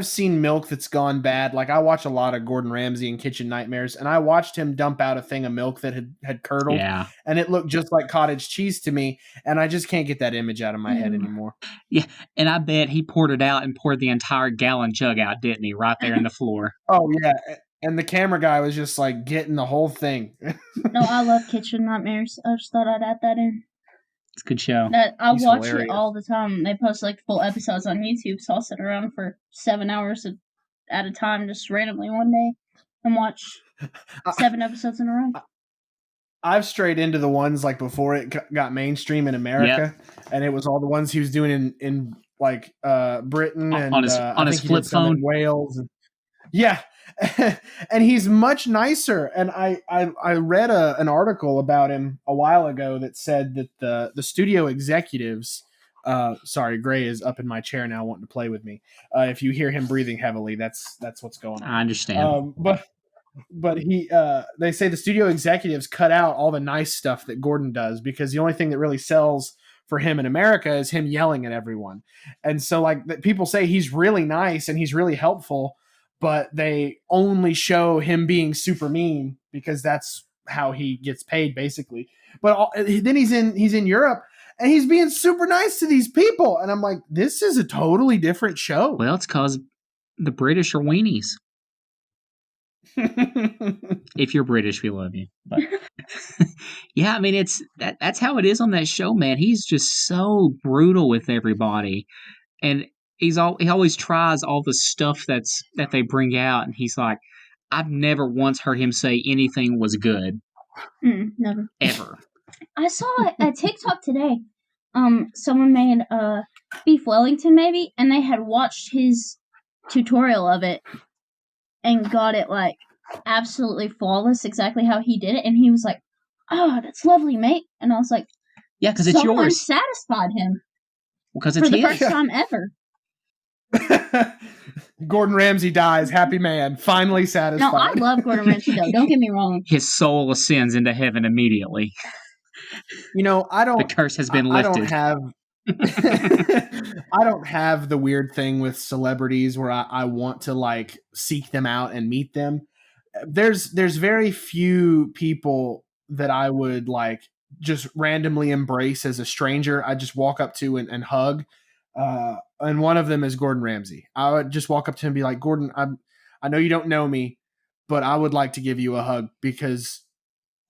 seen milk that's gone bad. Like, I watch a lot of Gordon Ramsay and Kitchen Nightmares, and I watched him dump out a thing of milk that had curdled, and it looked just like cottage cheese to me, and I just can't get that image out of my head anymore. Yeah, and I bet he poured it out and poured the entire gallon jug out, didn't he? Right there in the floor. Oh yeah, and the camera guy was just like getting the whole thing. No, I love Kitchen Nightmares. I just thought I'd add that in. It's a good show. I watch it all the time. They post like full episodes on YouTube, so I'll sit around for 7 hours at a time, just randomly one day, and watch 7 episodes in a row. I've strayed into the ones like before it got mainstream in America, and it was all the ones he was doing in like Britain and on his flip phone, in Wales. Yeah. And he's much nicer. And I read an article about him a while ago that said that the studio executives, sorry, Gray is up in my chair now wanting to play with me. If you hear him breathing heavily, that's what's going on. I understand. But they say the studio executives cut out all the nice stuff that Gordon does because the only thing that really sells for him in America is him yelling at everyone. And so like people say he's really nice and he's really helpful, but they only show him being super mean because that's how he gets paid, basically. But then he's in Europe and he's being super nice to these people, and I'm like, this is a totally different show. Well, it's because the British are weenies. If you're British, we love you. But yeah, I mean, that's how it is on that show, man. He's just so brutal with everybody, and he always tries all the stuff that they bring out, and he's like, I've never once heard him say anything was good. Never. Ever. I saw a TikTok today. Someone made beef Wellington maybe, and they had watched his tutorial of it and got it like absolutely flawless, exactly how he did it, and he was like, "Oh, that's lovely, mate." And I was like, "Yeah, because it's yours." Someone satisfied him. Because it's for the first time ever. Gordon Ramsay dies, happy man, finally satisfied. No, I love Gordon Ramsay though. Don't get me wrong. His soul ascends into heaven immediately. You know, the curse has been lifted. I don't have the weird thing with celebrities where I want to like seek them out and meet them. There's very few people that I would like just randomly embrace as a stranger. I just walk up to and hug. And one of them is Gordon Ramsay. I would just walk up to him and be like, Gordon, I know you don't know me, but I would like to give you a hug because,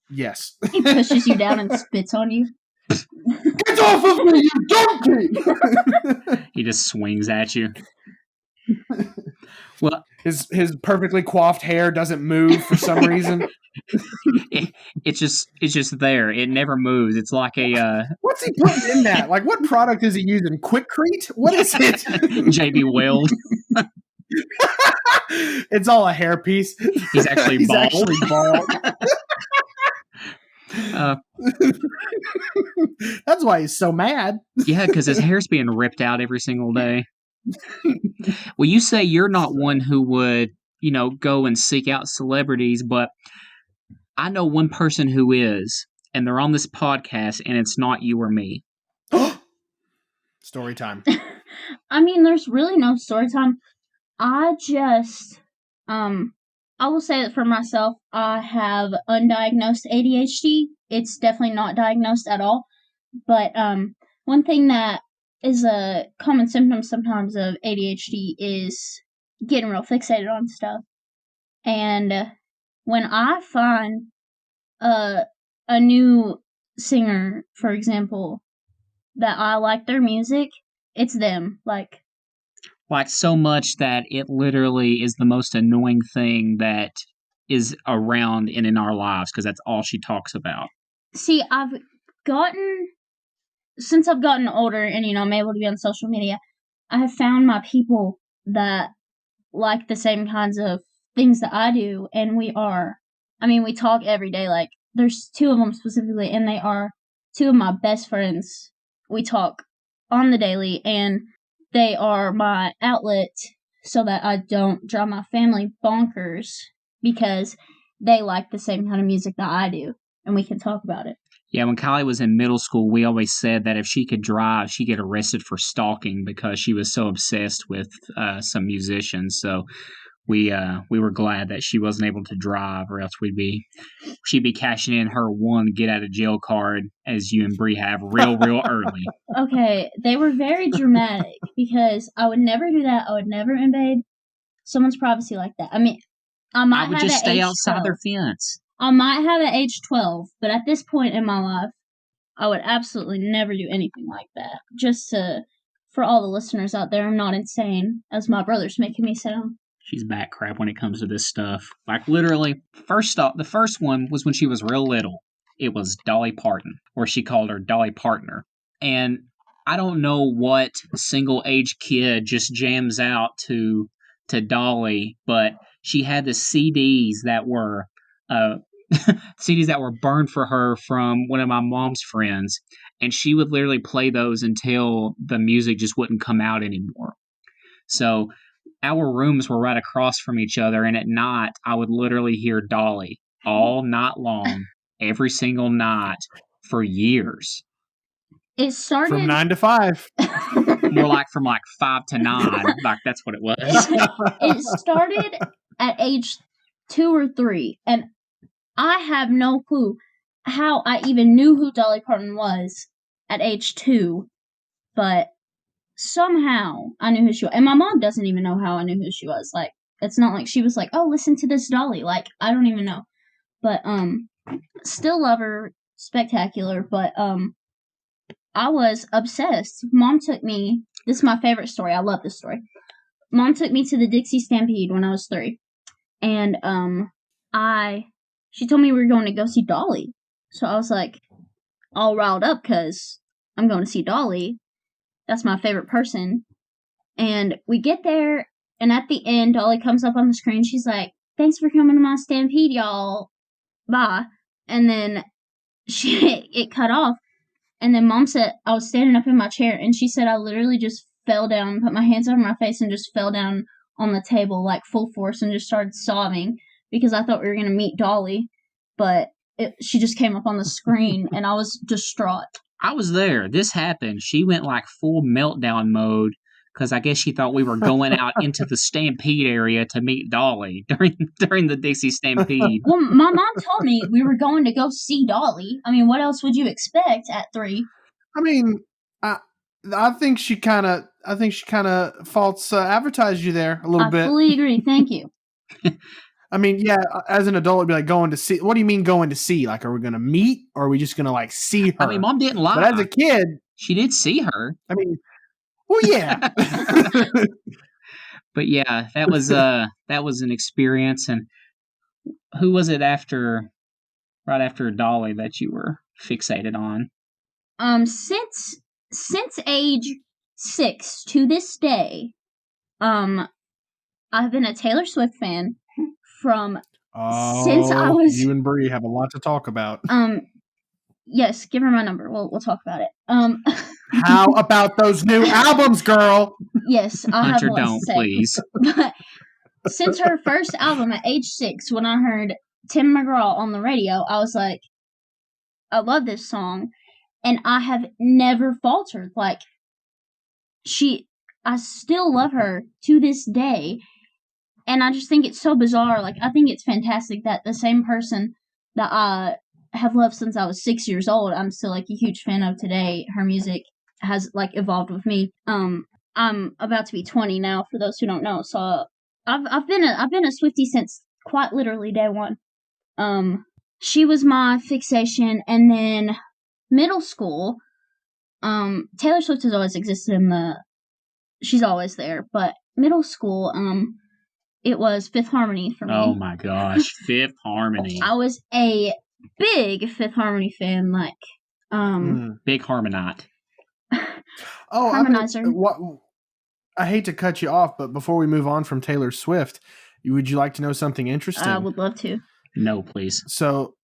yes. He pushes you down and spits on you. Get off of me, you donkey! He just swings at you. Well, his perfectly coiffed hair doesn't move for some reason. It's just there. It never moves. It's like a. What's he putting in that? Like, what product is he using? Quickcrete? What is it? JB Weld. It's all a hairpiece. He's actually bald. Actually bald. That's why he's so mad. Yeah, because his hair's being ripped out every single day. Well, you say you're not one who would, go and seek out celebrities, but I know one person who is, and they're on this podcast, and it's not you or me. Story time. I mean, there's really no story time. I just, I will say that for myself, I have undiagnosed ADHD. It's definitely not diagnosed at all. But one thing that is a common symptom sometimes of ADHD is getting real fixated on stuff. And when I find a new singer, for example, that I like their music, it's them. Like so much that it literally is the most annoying thing that is around and in our lives because that's all she talks about. See, since I've gotten older and, I'm able to be on social media, I have found my people that like the same kinds of things that I do, and we talk every day. Like, there's two of them specifically, and they are two of my best friends. We talk on the daily, and they are my outlet so that I don't drive my family bonkers because they like the same kind of music that I do, and we can talk about it. Yeah, when Kylie was in middle school, we always said that if she could drive, she'd get arrested for stalking because she was so obsessed with some musicians. So we were glad that she wasn't able to drive, or else she'd be cashing in her one get out of jail card, as you and Bree have, real early. Okay, they were very dramatic because I would never do that. I would never invade someone's privacy like that. I mean, I would just stay outside their fence. I might have at age 12, but at this point in my life, I would absolutely never do anything like that. For all the listeners out there, I'm not insane, as my brother's making me sound. She's back crap when it comes to this stuff. Like, literally, the first one was when she was real little. It was Dolly Parton, or she called her Dolly Partner. And I don't know what single age kid just jams out to Dolly, but she had the CDs that were CDs that were burned for her from one of my mom's friends, and she would literally play those until the music just wouldn't come out anymore. So our rooms were right across from each other, and at night I would literally hear Dolly all night long, every single night for years. It started from 9 to 5. More like from 5 to 9. Like, that's what it was. It started at age 2 or 3, and I have no clue how I even knew who Dolly Parton was at age 2, but somehow I knew who she was. And my mom doesn't even know how I knew who she was. Like, it's not like she was like, oh, listen to this Dolly. Like, I don't even know. But, still love her, spectacular, but, I was obsessed. Mom took me, this is my favorite story, I love this story. Mom took me to the Dixie Stampede when I was 3. And, she told me we were going to go see Dolly. So I was like, all riled up because I'm going to see Dolly. That's my favorite person. And we get there, and at the end, Dolly comes up on the screen. She's like, thanks for coming to my Stampede, y'all. Bye. And then it cut off. And then Mom said, I was standing up in my chair, and she said I literally just fell down, put my hands over my face, and just fell down on the table, like, full force, and just started sobbing because I thought we were going to meet Dolly, but she just came up on the screen, and I was distraught. I was there. This happened. She went full meltdown mode because I guess she thought we were going out into the Stampede area to meet Dolly during the Dixie Stampede. Well, my mom told me we were going to go see Dolly. I mean, what else would you expect at 3? I mean, I think she kind of false advertised you there a little bit. I fully agree. Thank you. I mean, yeah, as an adult, it'd be like going to see. What do you mean going to see? Like, are we going to meet, or are we just going to see her? I mean, Mom didn't lie. But as a kid, she did see her. I mean, well, yeah. But yeah, that was an experience. And who was it right after Dolly that you were fixated on? Since age 6 to this day, I've been a Taylor Swift fan from since I was. You and Bree have a lot to talk about. Yes, give her my number. We'll talk about it. How about those new albums, girl? Yes, I Hunter, have don't, please. But since her first album at age 6, when I heard Tim McGraw on the radio, I was like, I love this song, and I have never faltered. Like, I still love her to this day, and I just think it's so bizarre. Like, I think it's fantastic that the same person that I have loved since I was 6 years old, I'm still, like, a huge fan of today. Her music has, like, evolved with me. I'm about to be 20 now, for those who don't know, so I've been a Swiftie since quite literally day one. She was my fixation, and then middle school, Taylor Swift has always existed she's always there, but middle school, it was Fifth Harmony for me. Oh my gosh, Fifth Harmony. I was a big Fifth Harmony fan, big Harmonite. Harmonizer. I hate to cut you off, but before we move on from Taylor Swift, would you like to know something interesting? I would love to. No, please. So,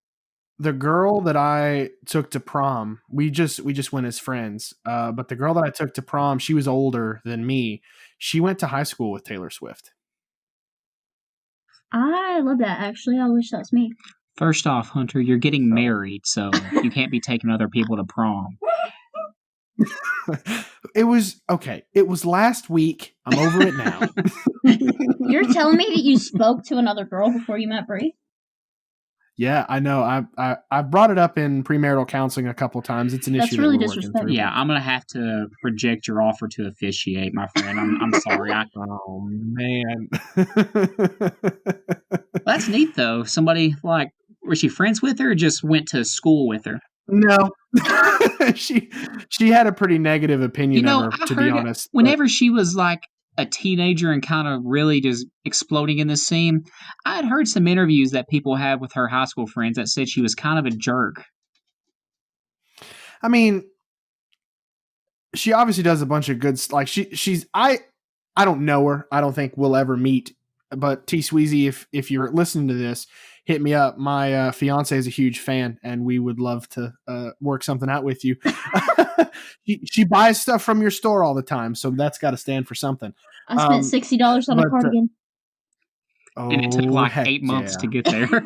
the girl that I took to prom, we just went as friends. But the girl that I took to prom, she was older than me. She went to high school with Taylor Swift. I love that. Actually, I wish that was me. First off, Hunter, you're getting married, so you can't be taking other people to prom. It was okay. It was last week. I'm over it now. You're telling me that you spoke to another girl before you met Brie? Yeah, I know. I brought it up in premarital counseling a couple times. It's an issue. That's really disrespectful. Yeah, I'm gonna have to reject your offer to officiate, my friend. I'm sorry. Oh man, that's neat though. Somebody was she friends with her, or just went to school with her? No, she had a pretty negative opinion of her. To be honest, whenever she was like a teenager and kind of really just exploding in the scene, I had heard some interviews that people had with her high school friends that said she was kind of a jerk. I mean, she obviously does a bunch of good, like I don't know her. I don't think we'll ever meet, but T Sweezy, if you're listening to this, hit me up. My fiance is a huge fan, and we would love to work something out with you. She buys stuff from your store all the time, so that's got to stand for something. I spent $60 on a cardigan. And it took like 8 months to get there.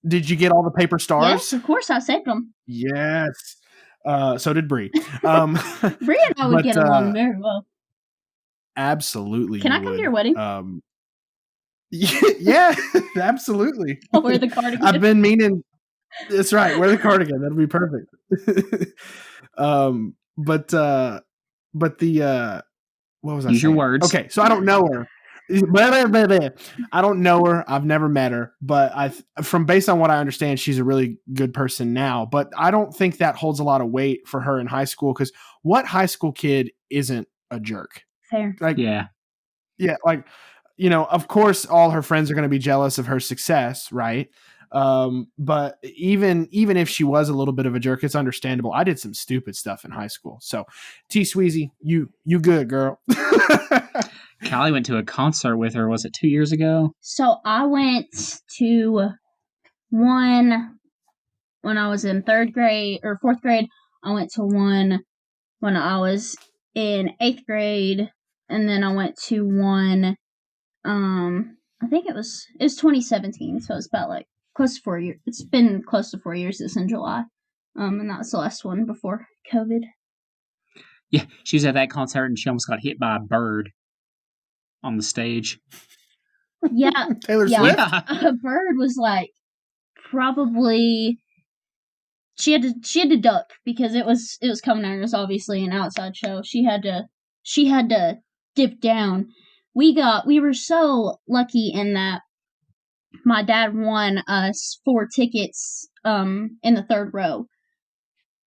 Did you get all the paper stars? Yes, of course. I saved them. Yes. So did Brie. Brie and I would get along very well. Absolutely. Can I come to your wedding? Yeah, absolutely. I'll wear the cardigan. I've been meaning. That's right. Wear the cardigan. That'll be perfect. But the what was I saying? Use your words. Okay, so I don't know her. I don't know her. I've never met her, but from based on what I understand, she's a really good person now. But I don't think that holds a lot of weight for her in high school, because what high school kid isn't a jerk? Fair. Like, yeah, like, of course, all her friends are going to be jealous of her success, right? But even if she was a little bit of a jerk, it's understandable. I did some stupid stuff in high school. So, T Sweezy, you good, girl. Kiely went to a concert with her. Was it 2 years ago? So I went to one when I was in 3rd grade or 4th grade. I went to one when I was in 8th grade, and then I went to one. I think it was 2017, so it's about like close to 4 years. It's been close to 4 years. It's in July, and that was the last one before COVID. Yeah, she was at that concert and she almost got hit by a bird on the stage. Yeah, Taylor Swift. A bird was like probably. She had to duck because it was coming at her. It was obviously an outside show. She had to dip down. We were so lucky in that my dad won us 4 tickets in the 3rd row.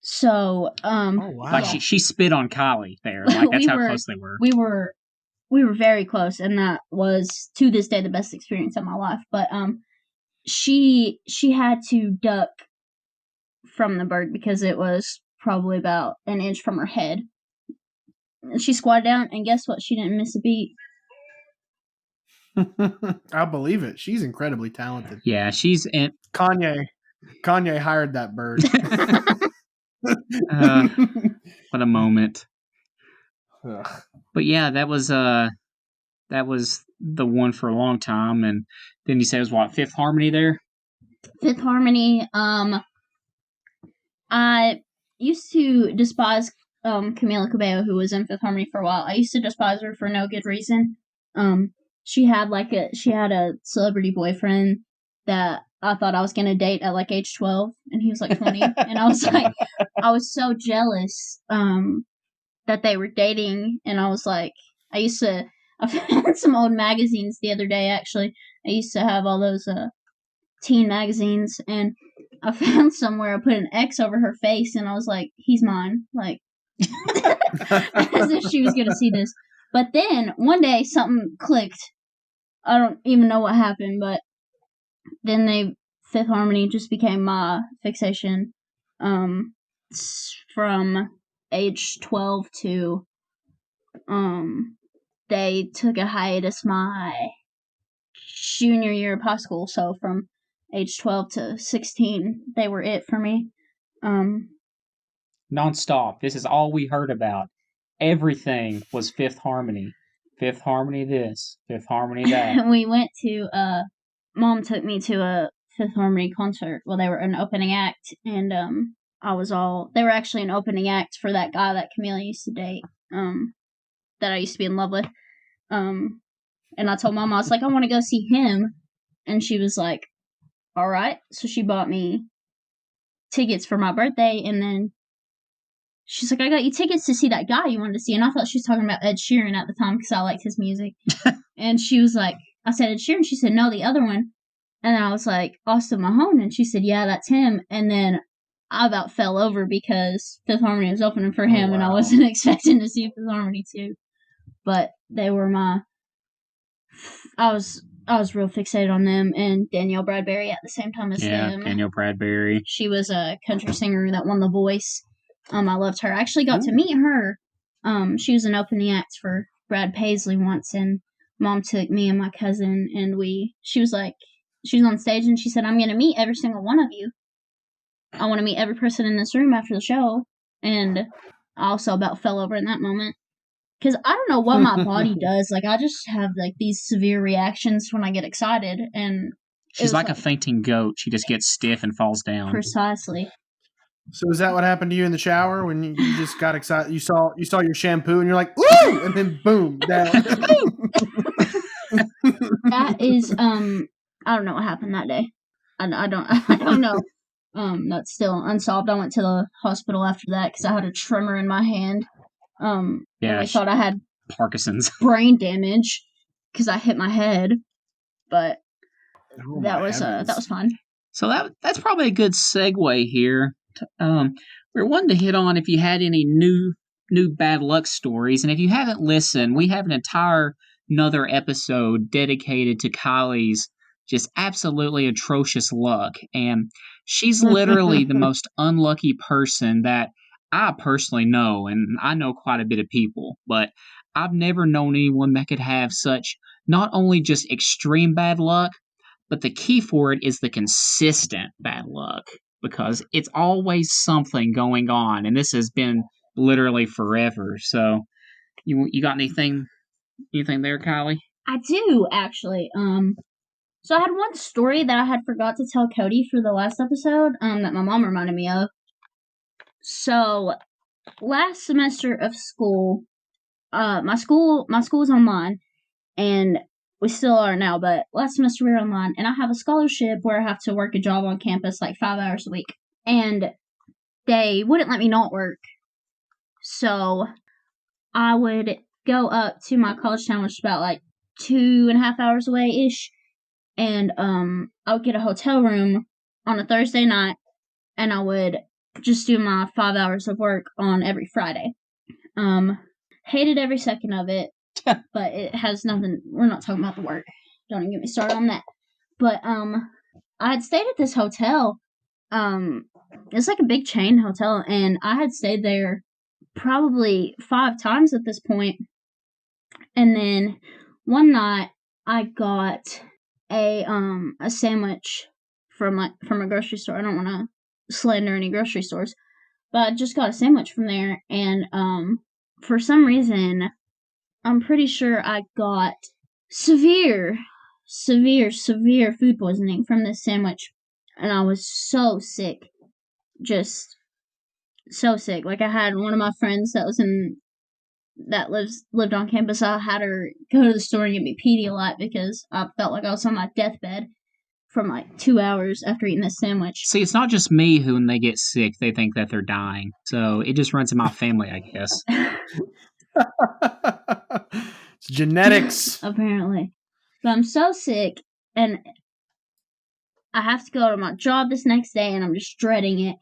So oh, wow. Like she spit on Kiely there. Like that's how close they were. We were very close, and that was to this day the best experience of my life. But she had to duck from the bird because it was probably about an inch from her head. And she squatted down, and guess what? She didn't miss a beat. I'll believe it. She's incredibly talented. Yeah, she's in. Kanye hired that bird. What a moment. Ugh. But yeah, that was the one for a long time, and then you said it was what, Fifth Harmony there? Fifth Harmony. I used to despise Camila Cabello, who was in Fifth Harmony for a while. I used to despise her for no good reason. She had a celebrity boyfriend that I thought I was gonna date at like age 12, and he was like 20, and I was so jealous that they were dating, and I was like, I found some old magazines the other day. Actually, I used to have all those teen magazines, and I found somewhere I put an X over her face, and I was like, he's mine. Like, as if she was going to see this. But then, one day, something clicked. I don't even know what happened, but then Fifth Harmony just became my fixation. From age 12 to, they took a hiatus my junior year of high school, so from age 12 to 16, they were it for me. Nonstop. This is all we heard about. Everything was Fifth Harmony. Fifth Harmony this, Fifth Harmony that. We went to, Mom took me to a Fifth Harmony concert. Well, they were an opening act, and, they were actually an opening act for that guy that Kiely used to date, that I used to be in love with. And I told Mom, I was like, I want to go see him. And she was like, all right. So she bought me tickets for my birthday, and then she's like, I got you tickets to see that guy you wanted to see. And I thought she was talking about Ed Sheeran at the time because I liked his music. And she was like, I said, Ed Sheeran? She said, no, the other one. And I was like, Austin Mahone. And she said, yeah, that's him. And then I about fell over because Fifth Harmony was opening for him, and I wasn't expecting to see Fifth Harmony too. But they were I was real fixated on them, and Danielle Bradbury at the same time as them. Yeah, Danielle Bradbury. She was a country singer that won The Voice. I loved her. I actually got to meet her. She was an opening act for Brad Paisley once, and Mom took me and my cousin, and she was on stage, and she said, I'm going to meet every single one of you. I want to meet every person in this room after the show. And I also about fell over in that moment. Because I don't know what my body does. Like, I just have, like, these severe reactions when I get excited. And she's like a fainting goat. She just gets stiff and falls down. Precisely. So is that what happened to you in the shower when you just got excited? You saw your shampoo and you're like, woo! And then boom, down. That is, I don't know what happened that day. I don't know. That's still unsolved. I went to the hospital after that because I had a tremor in my hand. I thought I had Parkinson's brain damage because I hit my head, but that was fun. So that's probably a good segue here. We're wanting to hit on if you had any new bad luck stories, and if you haven't listened, we have an another episode dedicated to Kiely's just absolutely atrocious luck, and she's literally the most unlucky person that I personally know, and I know quite a bit of people, but I've never known anyone that could have such not only just extreme bad luck, but the key for it is the consistent bad luck, because it's always something going on, and this has been literally forever. So, you got anything there, Kiely? I do, actually. So I had one story that I had forgot to tell Cody for the last episode, that my mom reminded me of. So, last semester of school, my school was online, and we still are now, but last semester we were online, and I have a scholarship where I have to work a job on campus like 5 hours a week, and they wouldn't let me not work. So, I would go up to my college town, which is about like 2.5 hours away-ish, and I would get a hotel room on a Thursday night, and I would just do my 5 hours of work on every Friday. Hated every second of it, but it has nothing. We're not talking about the work. Don't even get me started on that. But I had stayed at this hotel. It's like a big chain hotel, and I had stayed there probably 5 times at this point. And then one night I got a sandwich from a grocery store. I don't want to slander any grocery stores, but I just got a sandwich from there, and for some reason, I'm pretty sure I got severe food poisoning from this sandwich, and I was so sick, just so sick. Like, I had one of my friends that lived on campus. I had her go to the store and get me Pedialyte because I felt like I was on my deathbed from like 2 hours after eating this sandwich. See, it's not just me who, when they get sick, they think that they're dying. So it just runs in my family, I guess. It's genetics. Apparently. But I'm so sick, and I have to go to my job this next day, and I'm just dreading it.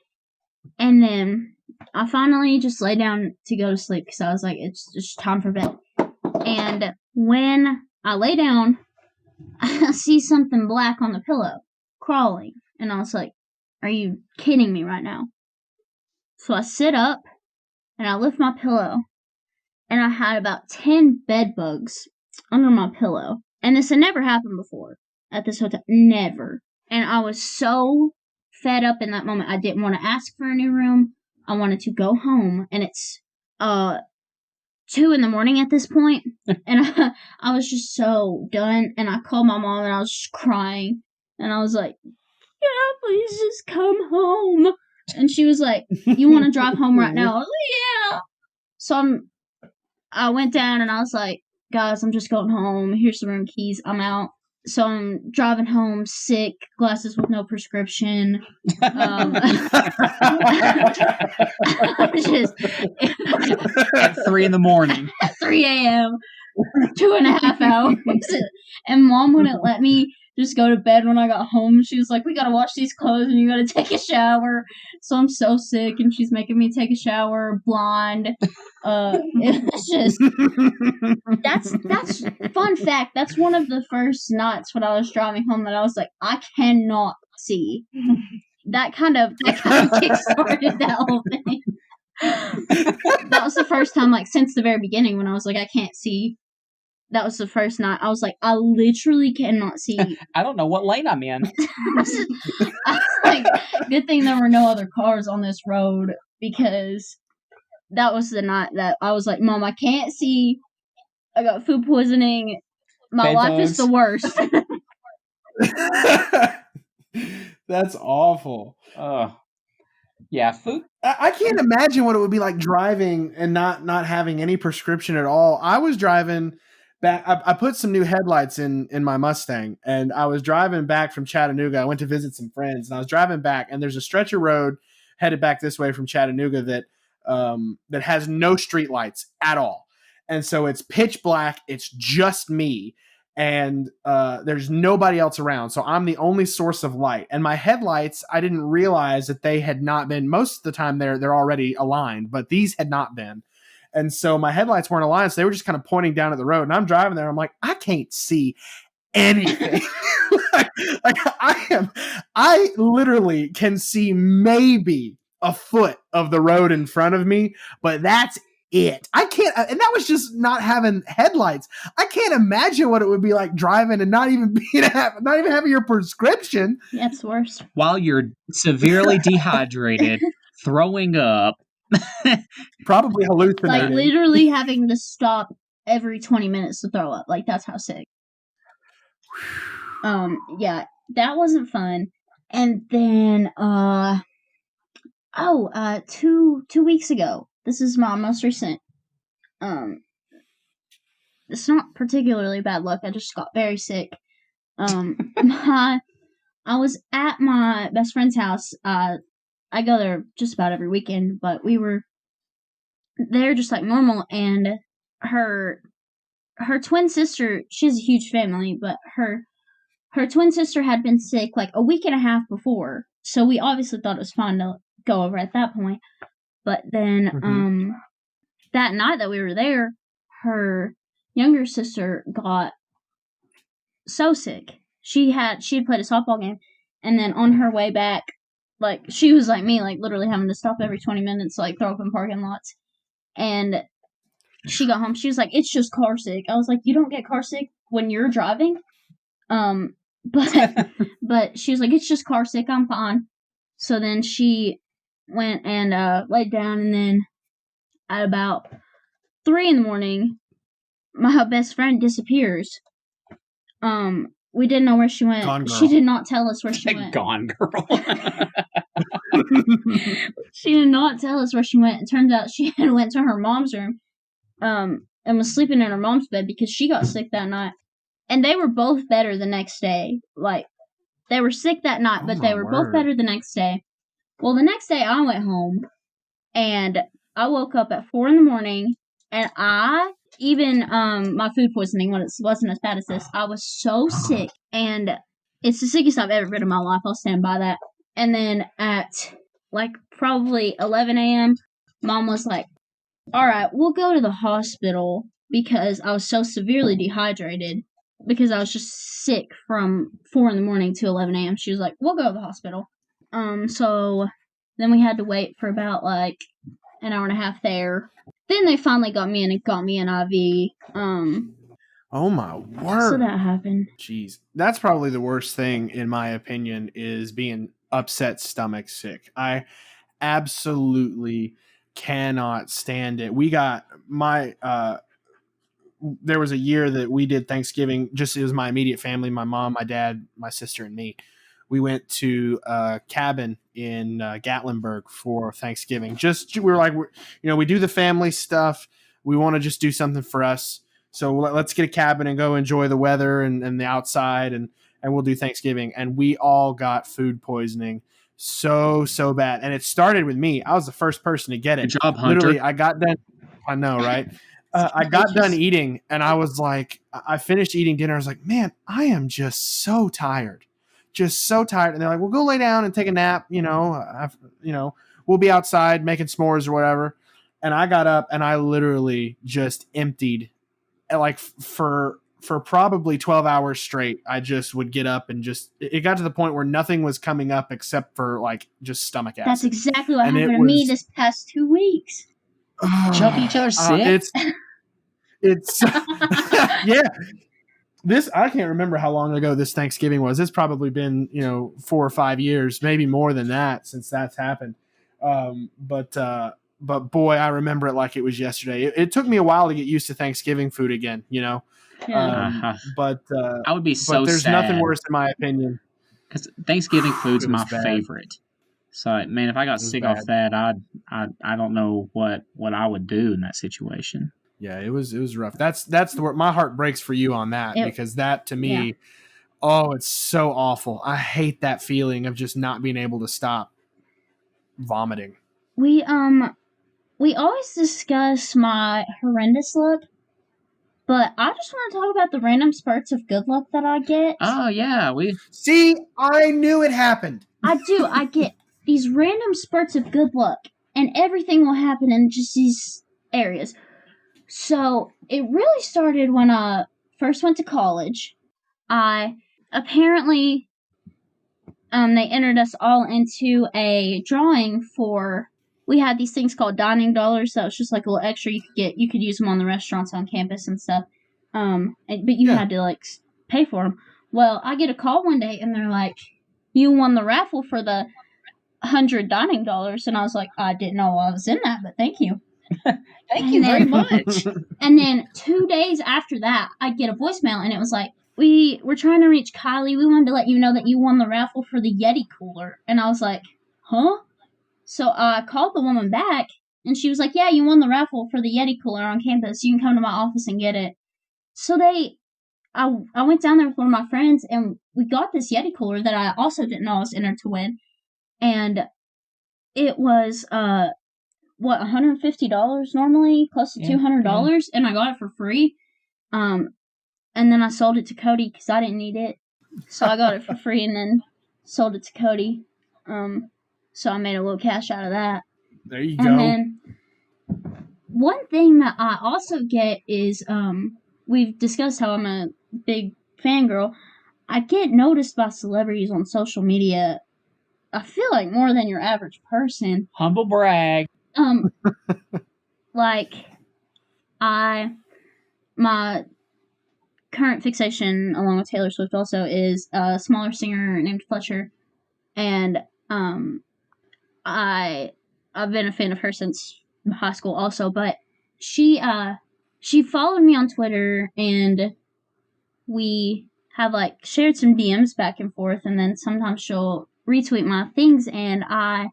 And then I finally just lay down to go to sleep because I was like, it's just time for bed. And when I lay down, I see something black on the pillow crawling. And I was like, are you kidding me right now? So I sit up and I lift my pillow, and I had about 10 bed bugs under my pillow. And this had never happened before at this hotel. Never. And I was so fed up in that moment. I didn't want to ask for a new room. I wanted to go home. And it's 2 a.m. at this point. And I was just so done. And I called my mom, and I was just crying. And I was like, yeah, please just come home. And she was like, you want to drive home right now? I was like, yeah. So I went down, and I was like, guys, I'm just going home. Here's the room keys. I'm out. So I'm driving home sick, glasses with no prescription. Just At 3 a.m. At 3 a.m. 2.5 hours. And Mom wouldn't let me just go to bed when I got home. She was like, we gotta wash these clothes and you gotta take a shower. So I'm so sick, and she's making me take a shower blind. It's just that's fun fact. That's one of the first nights when I was driving home that I was like, I cannot see. That kind of kickstarted that whole thing. That was the first time, like, since the very beginning, when I was like, I can't see. That was the first night. I was like, I literally cannot see. I don't know what lane I'm in. I was like, good thing there were no other cars on this road, because that was the night that I was like, Mom, I can't see. I got food poisoning. My life is the worst. That's awful. Yeah, food. I can't imagine what it would be like driving and not having any prescription at all. I was driving back. I put some new headlights in my Mustang, and I was driving back from Chattanooga. I went to visit some friends, and I was driving back, and there's a stretch of road headed back this way from Chattanooga that has no street lights at all. And so it's pitch black. It's just me. And there's nobody else around. So I'm the only source of light. And my headlights, I didn't realize that they had not been, most of the time they're already aligned, but these had not been. And so my headlights weren't aligned. So they were just kind of pointing down at the road. And I'm driving there. I'm like, I can't see anything. I literally can see maybe a foot of the road in front of me, but that's it. I can't, and that was just not having headlights. I can't imagine what it would be like driving and not even having your prescription. That's worse. While you're severely dehydrated, throwing up, probably hallucinating, like literally having to stop every 20 minutes to throw up. Like, that's how sick. Yeah, that wasn't fun. And then, 2 weeks ago. This is my most recent. It's not particularly bad luck. I just got very sick. I was at my best friend's house. I go there just about every weekend, but we were there just like normal. And her twin sister. She has a huge family, but her twin sister had been sick like a week and a half before. So we obviously thought it was fine to go over at that point. But then, that night that we were there, her younger sister got so sick. She had played a softball game, and then on her way back, like, she was like me, like, literally having to stop every 20 minutes, like, throw up in parking lots. And she got home. She was like, it's just car sick. I was like, you don't get car sick when you're driving? But she was like, it's just car sick. I'm fine. So then she went and laid down, and then at about 3 a.m, my best friend disappears. We didn't know where she went. Gone girl. She did not tell us where she went. Gone girl. She did not tell us where she went. It turns out she had went to her mom's room, and was sleeping in her mom's bed because she got sick that night. And they were both better the next day. Like, they were sick that night, but they were both better the next day. Well, the next day I went home, and I woke up at 4 a.m, and my food poisoning wasn't as bad as this. I was so sick, and it's the sickest I've ever been in my life. I'll stand by that. And then at like probably 11 a.m., Mom was like, all right, we'll go to the hospital because I was so severely dehydrated because I was just sick from 4 in the morning to 11 a.m. She was like, we'll go to the hospital. So then we had to wait for about like an hour and a half there. Then they finally got me in and got me an IV. Oh my word. So that happened. Jeez. That's probably the worst thing, in my opinion, is being upset stomach sick. I absolutely cannot stand it. We got there was a year that we did Thanksgiving. Just it was my immediate family, my mom, my dad, my sister, and me. We went to a cabin in Gatlinburg for Thanksgiving. We were like, we do the family stuff. We want to just do something for us. So let's get a cabin and go enjoy the weather and the outside, and we'll do Thanksgiving. And we all got food poisoning so bad. And it started with me. I was the first person to get it. Good job, Hunter. Literally, I got done. I know, right? I got done eating, and I was like, I finished eating dinner. I was like, man, I am just so tired. Just so tired. And they're like, well, go lay down and take a nap. We'll be outside making s'mores or whatever. And I got up and I literally just emptied, like for probably 12 hours straight. I just would get up and it got to the point where nothing was coming up except for like just stomach acid. That's exactly what happened to me this past 2 weeks. Jump each other sick? It's yeah. This, I can't remember how long ago this Thanksgiving was. It's probably been, 4 or 5 years, maybe more than that since that's happened. But boy, I remember it like it was yesterday. It took me a while to get used to Thanksgiving food again, Yeah. But I would be so but there's sad. nothing worse in my opinion. Because Thanksgiving food's It was my bad. favorite. So, man, if I got sick off that, I don't know what I would do in that situation. Yeah, it was rough. That's the word. My heart breaks for you on that, because that to me, it's so awful. I hate that feeling of just not being able to stop vomiting. We always discuss my horrendous luck, but I just want to talk about the random spurts of good luck that I get. Oh yeah, see, I knew it happened. I do. I get these random spurts of good luck, and everything will happen in just these areas. So it really started when I first went to college. They entered us all into a drawing for. We had these things called dining dollars. That was just like a little extra you could get. You could use them on the restaurants on campus and stuff. But you had to like pay for them. Well, I get a call one day and they're like, "You won the raffle for the 100 dining dollars," and I was like, "I didn't know I was in that, but thank you." Thank you very much. And then 2 days after that, I get a voicemail, and it was like, we're trying to reach Kiely. We wanted to let you know that you won the raffle for the Yeti cooler. And I was like, huh? So I called the woman back, and she was like, yeah, you won the raffle for the Yeti cooler on campus. You can come to my office and get it. So I went down there with one of my friends, and we got this Yeti cooler that I also didn't know I was entered to win. And it was, $150 normally, close to $200, and I got it for free. And then I sold it to Cody because I didn't need it, so I got it for free and then sold it to Cody. So I made a little cash out of that. There you go. And then one thing that I also get is we've discussed how I'm a big fangirl. I get noticed by celebrities on social media. I feel like more than your average person. Humble brag. Like, my current fixation, along with Taylor Swift also, is a smaller singer named Fletcher, and I've been a fan of her since high school also, but she followed me on Twitter, and we have, like, shared some DMs back and forth, and then sometimes she'll retweet my things, and I'm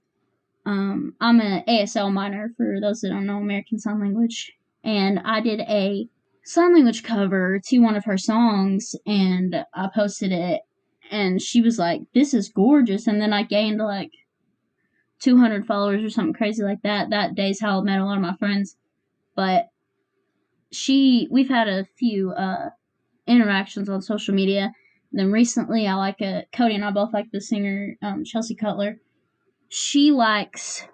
an ASL minor, for those that don't know American Sign Language, and I did a sign language cover to one of her songs, and I posted it, and she was like, this is gorgeous, and then I gained, like, 200 followers or something crazy like that. That day's how I met a lot of my friends, but we've had a few interactions on social media, Then recently, I like Cody and I both like the singer Chelsea Cutler. She likes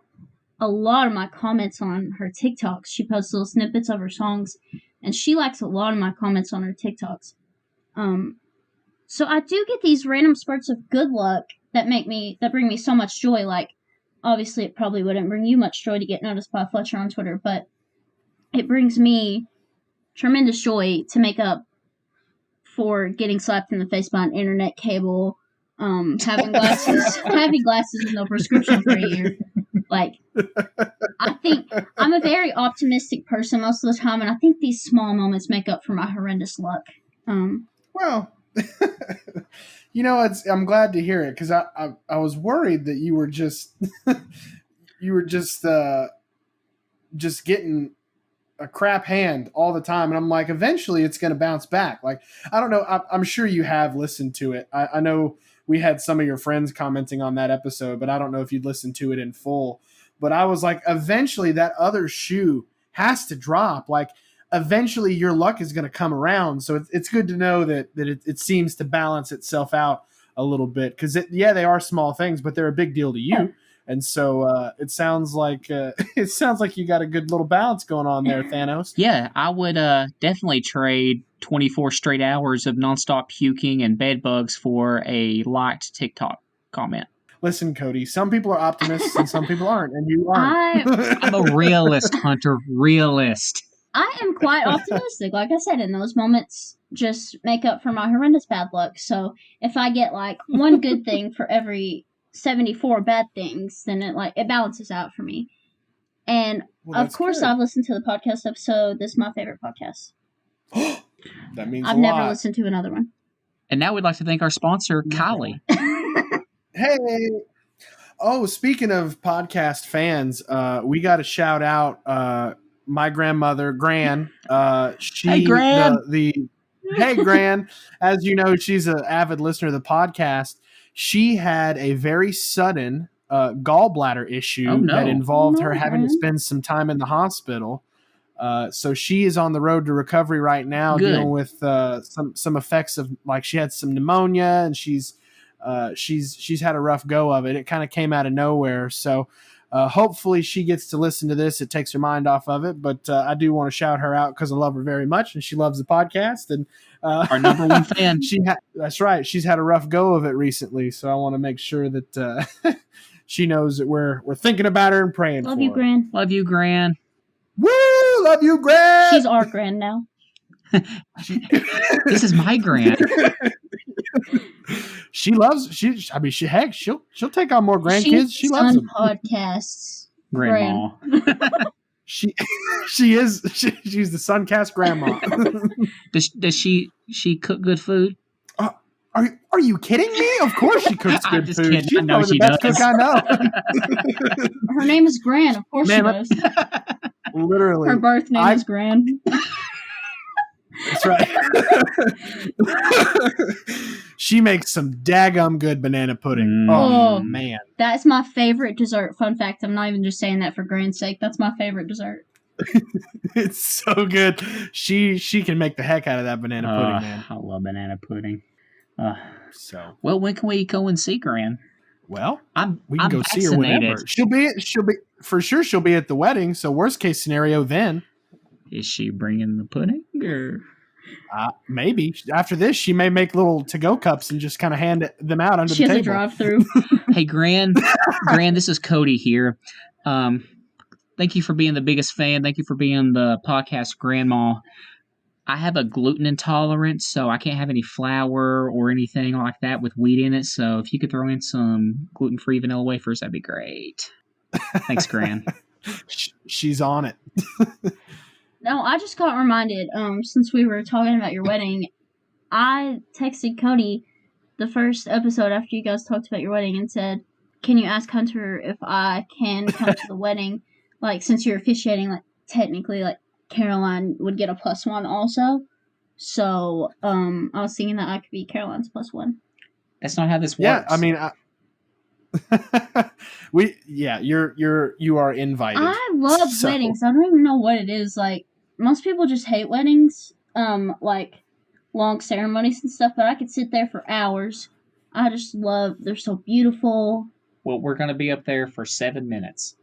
a lot of my comments on her TikToks. She posts little snippets of her songs, and she likes a lot of my comments on her TikToks. So I do get these random spurts of good luck that bring me so much joy. Like, obviously, it probably wouldn't bring you much joy to get noticed by Fletcher on Twitter, but it brings me tremendous joy to make up for getting slapped in the face by an internet cable, having glasses with no prescription for a year. Like, I think I'm a very optimistic person most of the time, and I think these small moments make up for my horrendous luck. Well, I'm glad to hear it, because I was worried that you were just just getting a crap hand all the time, and I'm like, eventually it's going to bounce back. Like, I don't know. I'm sure you have listened to it. I know we had some of your friends commenting on that episode, but I don't know if you'd listened to it in full. But I was like, eventually that other shoe has to drop. Like, eventually your luck is going to come around. So it's good to know that it seems to balance itself out a little bit, because they are small things, but they're a big deal to you. And so it sounds like you got a good little balance going on there, Thanos. Yeah, I would definitely trade 24 straight hours of nonstop puking and bed bugs for a liked TikTok comment. Listen, Cody, some people are optimists and some people aren't, and you aren't. I'm a realist, Hunter. Realist. I am quite optimistic. Like I said, in those moments, just make up for my horrendous bad luck. So if I get like one good thing for every 74 bad things, then it balances out for me. And of course, good. I've listened to the podcast episode. This is my favorite podcast. That means I've never listened to another one. And now we'd like to thank our sponsor, Kiely. Hey. Oh, speaking of podcast fans, we got to shout out my grandmother, Gran. Hey, Gran. Hey, Gran. As you know, she's an avid listener of the podcast. She had a very sudden gallbladder issue that involved her having to spend some time in the hospital. So she is on the road to recovery right now, dealing with some effects of, like, she had some pneumonia, and she's had a rough go of it. It kind of came out of nowhere. So hopefully she gets to listen to this. It takes her mind off of it. But I do want to shout her out because I love her very much, and she loves the podcast. And our number one fan. That's right. She's had a rough go of it recently. So I want to make sure that she knows that we're thinking about her and praying for her. Love you, Gran. Love you, Gran. Woo! Love you, Gran. She's our Gran now. This is my Gran. She'll take on more grandkids. She loves them. Podcasts. Grandma. She's the Suncast grandma. Does she cook good food? Are you kidding me? Of course she cooks good food. Kidding. She's probably the best cook I know. Her name is Gran. Of course she does. Literally. Her birth name is Gran. That's right. She makes some daggum good banana pudding. Oh, man. That's my favorite dessert. Fun fact, I'm not even just saying that for Gran's sake. That's my favorite dessert. It's so good. She can make the heck out of that banana pudding, man. I love banana pudding. Well, when can we go and see Gran? Well, we can I'm go see her whenever. She'll be for sure. She'll be at the wedding. So worst case scenario, then is she bringing the pudding? Or? Maybe after this, she may make little to-go cups and just kind of hand them out under the table. She has a drive-through. Hey, Gran, this is Cody here. Thank you for being the biggest fan. Thank you for being the podcast grandma. I have a gluten intolerance, so I can't have any flour or anything like that with wheat in it. So if you could throw in some gluten-free vanilla wafers, that'd be great. Thanks, Gran. She's on it. No, I just got reminded, since we were talking about your wedding, I texted Cody the first episode after you guys talked about your wedding and said, can you ask Hunter if I can come to the wedding? Like, since you're officiating, like, technically, like, Caroline would get a +1 also. So, I was thinking that I could be Caroline's +1. That's not how this works. Yeah, I mean, you are invited. I love weddings. I don't even know what it is. Like, most people just hate weddings. Like, long ceremonies and stuff, but I could sit there for hours. I just love, they're so beautiful. Well, we're going to be up there for 7 minutes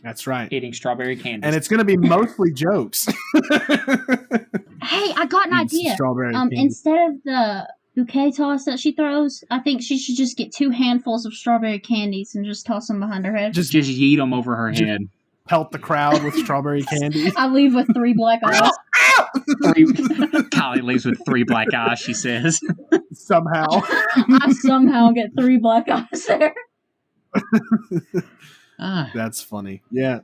That's right. eating strawberry candies. And it's going to be mostly jokes. Hey, I got an idea. Strawberry candy. Instead of the bouquet toss that she throws, I think she should just get 2 handfuls of strawberry candies and just toss them behind her head. Just yeet them over her head. Pelt the crowd with strawberry candy. I leave with 3 black eyes. Kiely leaves with 3 black eyes, she says. Somehow. I somehow get 3 black eyes there. That's funny. Yeah.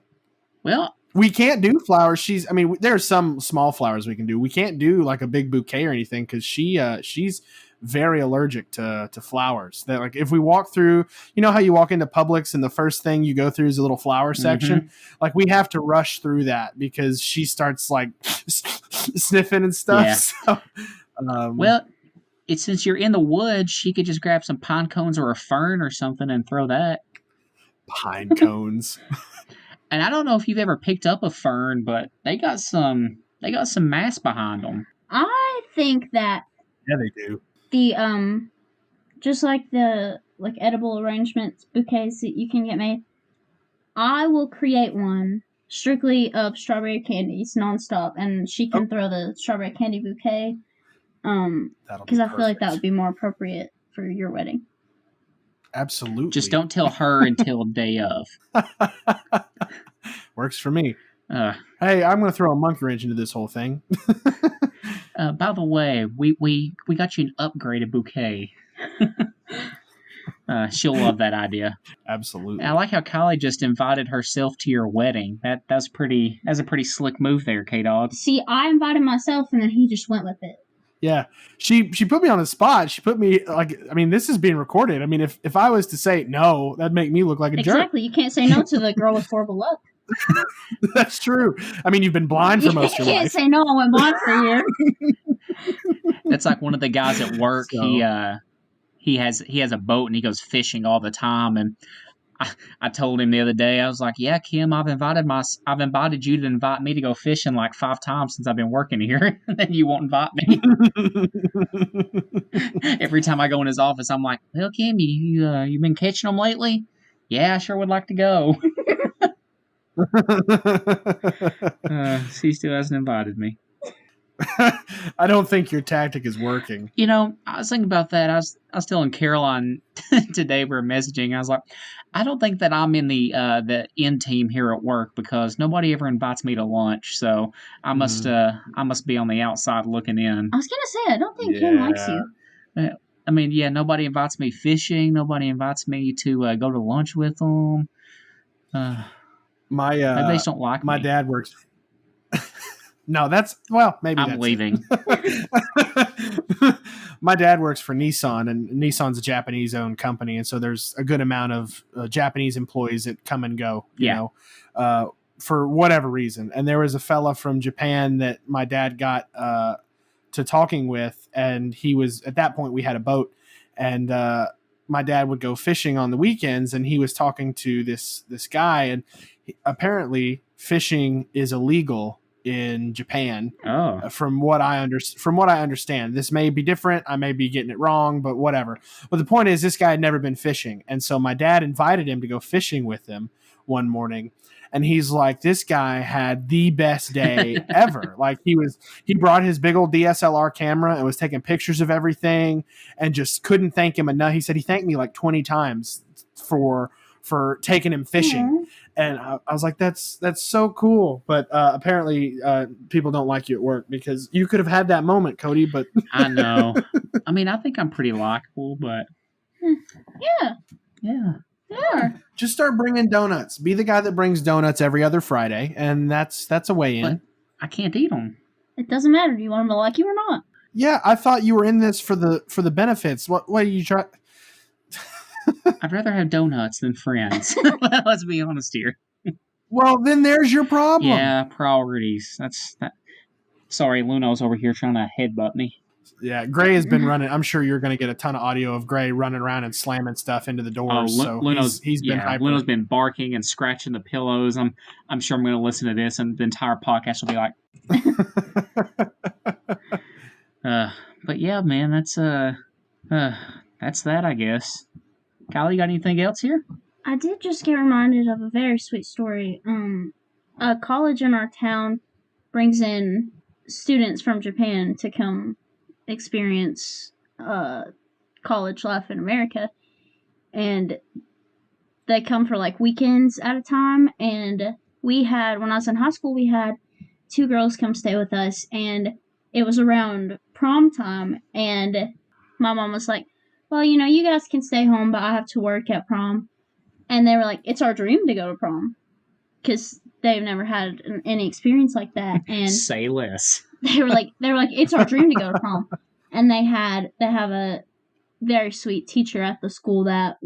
Well, we can't do flowers. There are some small flowers we can do. We can't do like a big bouquet or anything because she's very allergic to flowers. That, like, if we walk through, you know how you walk into Publix and the first thing you go through is a little flower section? Like, we have to rush through that because she starts like sniffing and stuff. Yeah. So, well, since you're in the woods, she could just grab some pine cones or a fern or something and throw that. Pine cones. And I don't know if you've ever picked up a fern, but they got some mass behind them. I think that Yeah, they do. the just like the edible arrangements bouquets that you can get made, I will create one strictly of strawberry candies nonstop, and she can throw the strawberry candy bouquet. Because I feel like that would be more appropriate for your wedding. Absolutely. Just don't tell her until day of. Works for me. Hey, I'm going to throw a monkey wrench into this whole thing. By the way, we got you an upgraded bouquet. She'll love that idea. Absolutely. I like how Kiely just invited herself to your wedding. That's a pretty slick move there, K-Dog. See, I invited myself, and then he just went with it. Yeah, she put me on the spot. She put me this is being recorded. I mean, if I was to say no, that'd make me look like a jerk. Exactly. You can't say no to the girl with horrible luck. That's true. I mean, you've been blind for most of your life. You can't say no. I went blind for a year. That's like one of the guys at work. So. He has a boat and he goes fishing all the time. And I told him the other day, I was like, "Yeah, Kim, I've invited you to invite me to go fishing like 5 times since I've been working here, and then you won't invite me." Every time I go in his office, I'm like, "Well, Kim, you been catching them lately?" "Yeah, I sure would like to go." She still hasn't invited me. I don't think your tactic is working. You know, I was thinking about that. I was telling Caroline today, we were messaging. I was like, I don't think that I'm in the end team here at work because nobody ever invites me to lunch. So I must be on the outside looking in. I was gonna say, I don't think Kim likes you. I mean, yeah, nobody invites me fishing. Nobody invites me to go to lunch with them. Maybe they just don't like my me. Dad works. No, maybe I'm leaving. My dad works for Nissan, and Nissan's a Japanese-owned company, and so there's a good amount of Japanese employees that come and go, you know, for whatever reason. And there was a fella from Japan that my dad got to talking with, and he was, at that point, we had a boat, and my dad would go fishing on the weekends, and he was talking to this guy, and apparently fishing is illegal in Japan. From what I understand. This may be different. I may be getting it wrong, but whatever. But the point is, this guy had never been fishing. And so my dad invited him to go fishing with him one morning. And he's like, this guy had the best day ever. Like, he brought his big old DSLR camera and was taking pictures of everything and just couldn't thank him enough. He said he thanked me like 20 times for taking him fishing. Mm-hmm. And I was like, that's so cool. But apparently people don't like you at work because you could have had that moment, Cody. But I know. I mean, I think I'm pretty likable, but yeah. Just start bringing donuts. Be the guy that brings donuts every other Friday, and that's a way in. But I can't eat them. It doesn't matter. Do you want them to like you or not? Yeah, I thought you were in this for the benefits. What are you trying? I'd rather have donuts than friends. Let's be honest here. Well, then there's your problem. Yeah, priorities. That's that. Sorry, Luno's over here trying to headbutt me. Yeah, Gray has been running. I'm sure you're going to get a ton of audio of Gray running around and slamming stuff into the doors. So he's been hyper. Luno's been barking and scratching the pillows. I'm sure I'm going to listen to this and the entire podcast will be like. but yeah, man, that's that, I guess. Kylie, got anything else here? I did just get reminded of a very sweet story. A college in our town brings in students from Japan to come experience college life in America, and they come for like weekends at a time. And when I was in high school, we had 2 girls come stay with us, and it was around prom time, and my mom was like, well, you guys can stay home, but I have to work at prom. And they were like, it's our dream to go to prom, because they've never had any experience like that. And say less. They were like, it's our dream to go to prom. And they have a very sweet teacher at the school that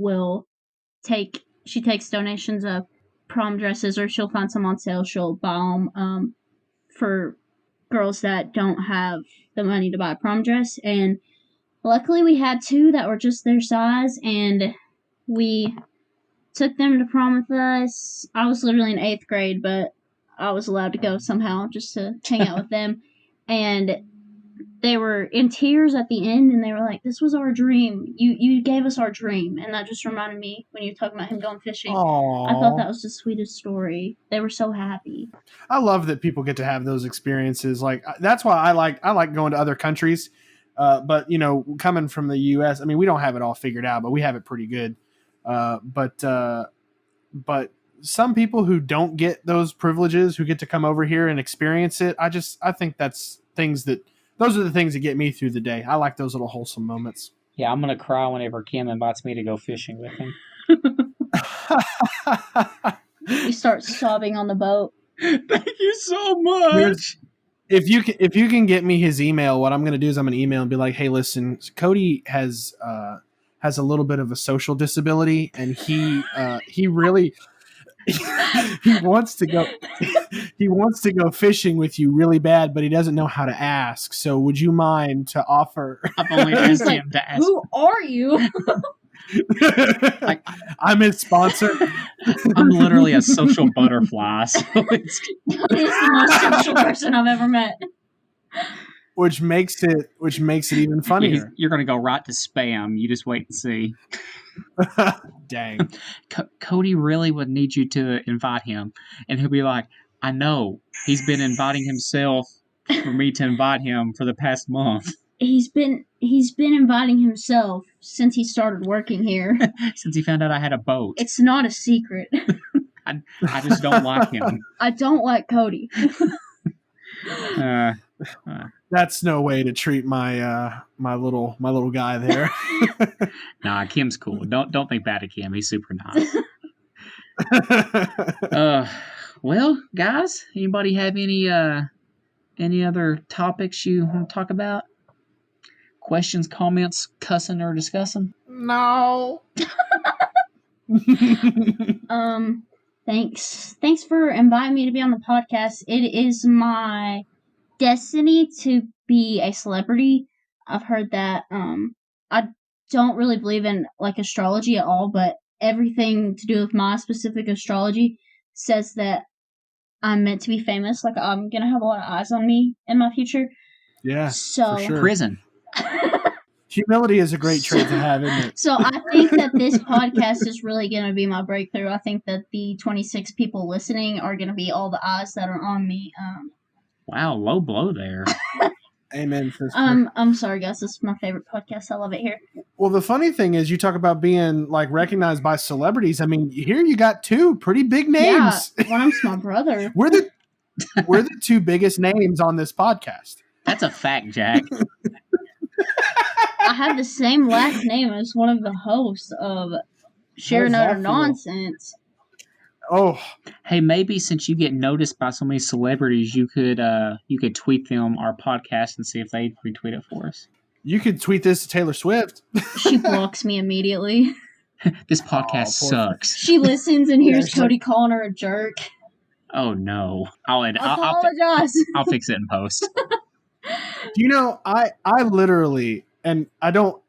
she takes donations of prom dresses, or she'll find some on sale. She'll buy them for girls that don't have the money to buy a prom dress. And luckily we had 2 that were just their size, and we took them to prom with us. I was literally in 8th grade, but I was allowed to go somehow just to hang out with them. And they were in tears at the end, and they were like, this was our dream. You gave us our dream. And that just reminded me when you were talking about him going fishing. Aww. I thought that was the sweetest story. They were so happy. I love that people get to have those experiences. Like, that's why I like going to other countries. But coming from the US, I mean, we don't have it all figured out, but we have it pretty good. But some people who don't get those privileges, who get to come over here and experience it, I think those are the things that get me through the day. I like those little wholesome moments. Yeah, I'm going to cry whenever Kim invites me to go fishing with him. You start sobbing on the boat. Thank you so much. If you can get me his email, what I'm going to do is I'm going to email and be like, hey, listen, Cody has a little bit of a social disability, and he really he wants to go fishing with you really bad, but he doesn't know how to ask. So would you mind to offer? I've only asked him to ask. Who are you? I'm his sponsor. I'm literally a social butterfly. So it's the most social person I've ever met. Which makes it even funnier. You're going to go right to spam. You just wait and see. Dang. Cody really would need you to invite him. And he'll be like, I know. He's been inviting himself for me to invite him for the past month. He's been inviting himself since he started working here. Since he found out I had a boat. It's not a secret. I just don't like him. I don't like Cody. That's no way to treat my my little guy there. Nah, Kim's cool. Don't think bad of Kim. He's super nice. Well, guys, anybody have any other topics you want to talk about? Questions, comments, cussing, or discussing? No. Thanks for inviting me to be on the podcast. It is my destiny to be a celebrity. I've heard that. I don't really believe in like astrology at all, but everything to do with my specific astrology says that I'm meant to be famous. Like, I'm gonna have a lot of eyes on me in my future. Yeah, so for sure. Prison. Humility is a great trait to have, isn't it? So I think that this podcast is really going to be my breakthrough. I think that the 26 people listening are going to be all the eyes that are on me. Wow, low blow there. Amen, sister. I'm sorry, guys. This is my favorite podcast. I love it here. Well, the funny thing is, you talk about being like recognized by celebrities. I mean, here you got 2 pretty big names. Yeah, one of them's my brother. We're the 2 biggest names on this podcast. That's a fact, Jack. I have the same last name as one of the hosts of Share Another Nonsense. Oh, hey, maybe since you get noticed by so many celebrities, you could tweet them our podcast and see if they retweet it for us. You could tweet this to Taylor Swift. She blocks me immediately. This podcast sucks. She listens and hears Cody calling her a jerk. Oh no! I'll apologize. I'll fix it in post. You know, I literally, and I don't,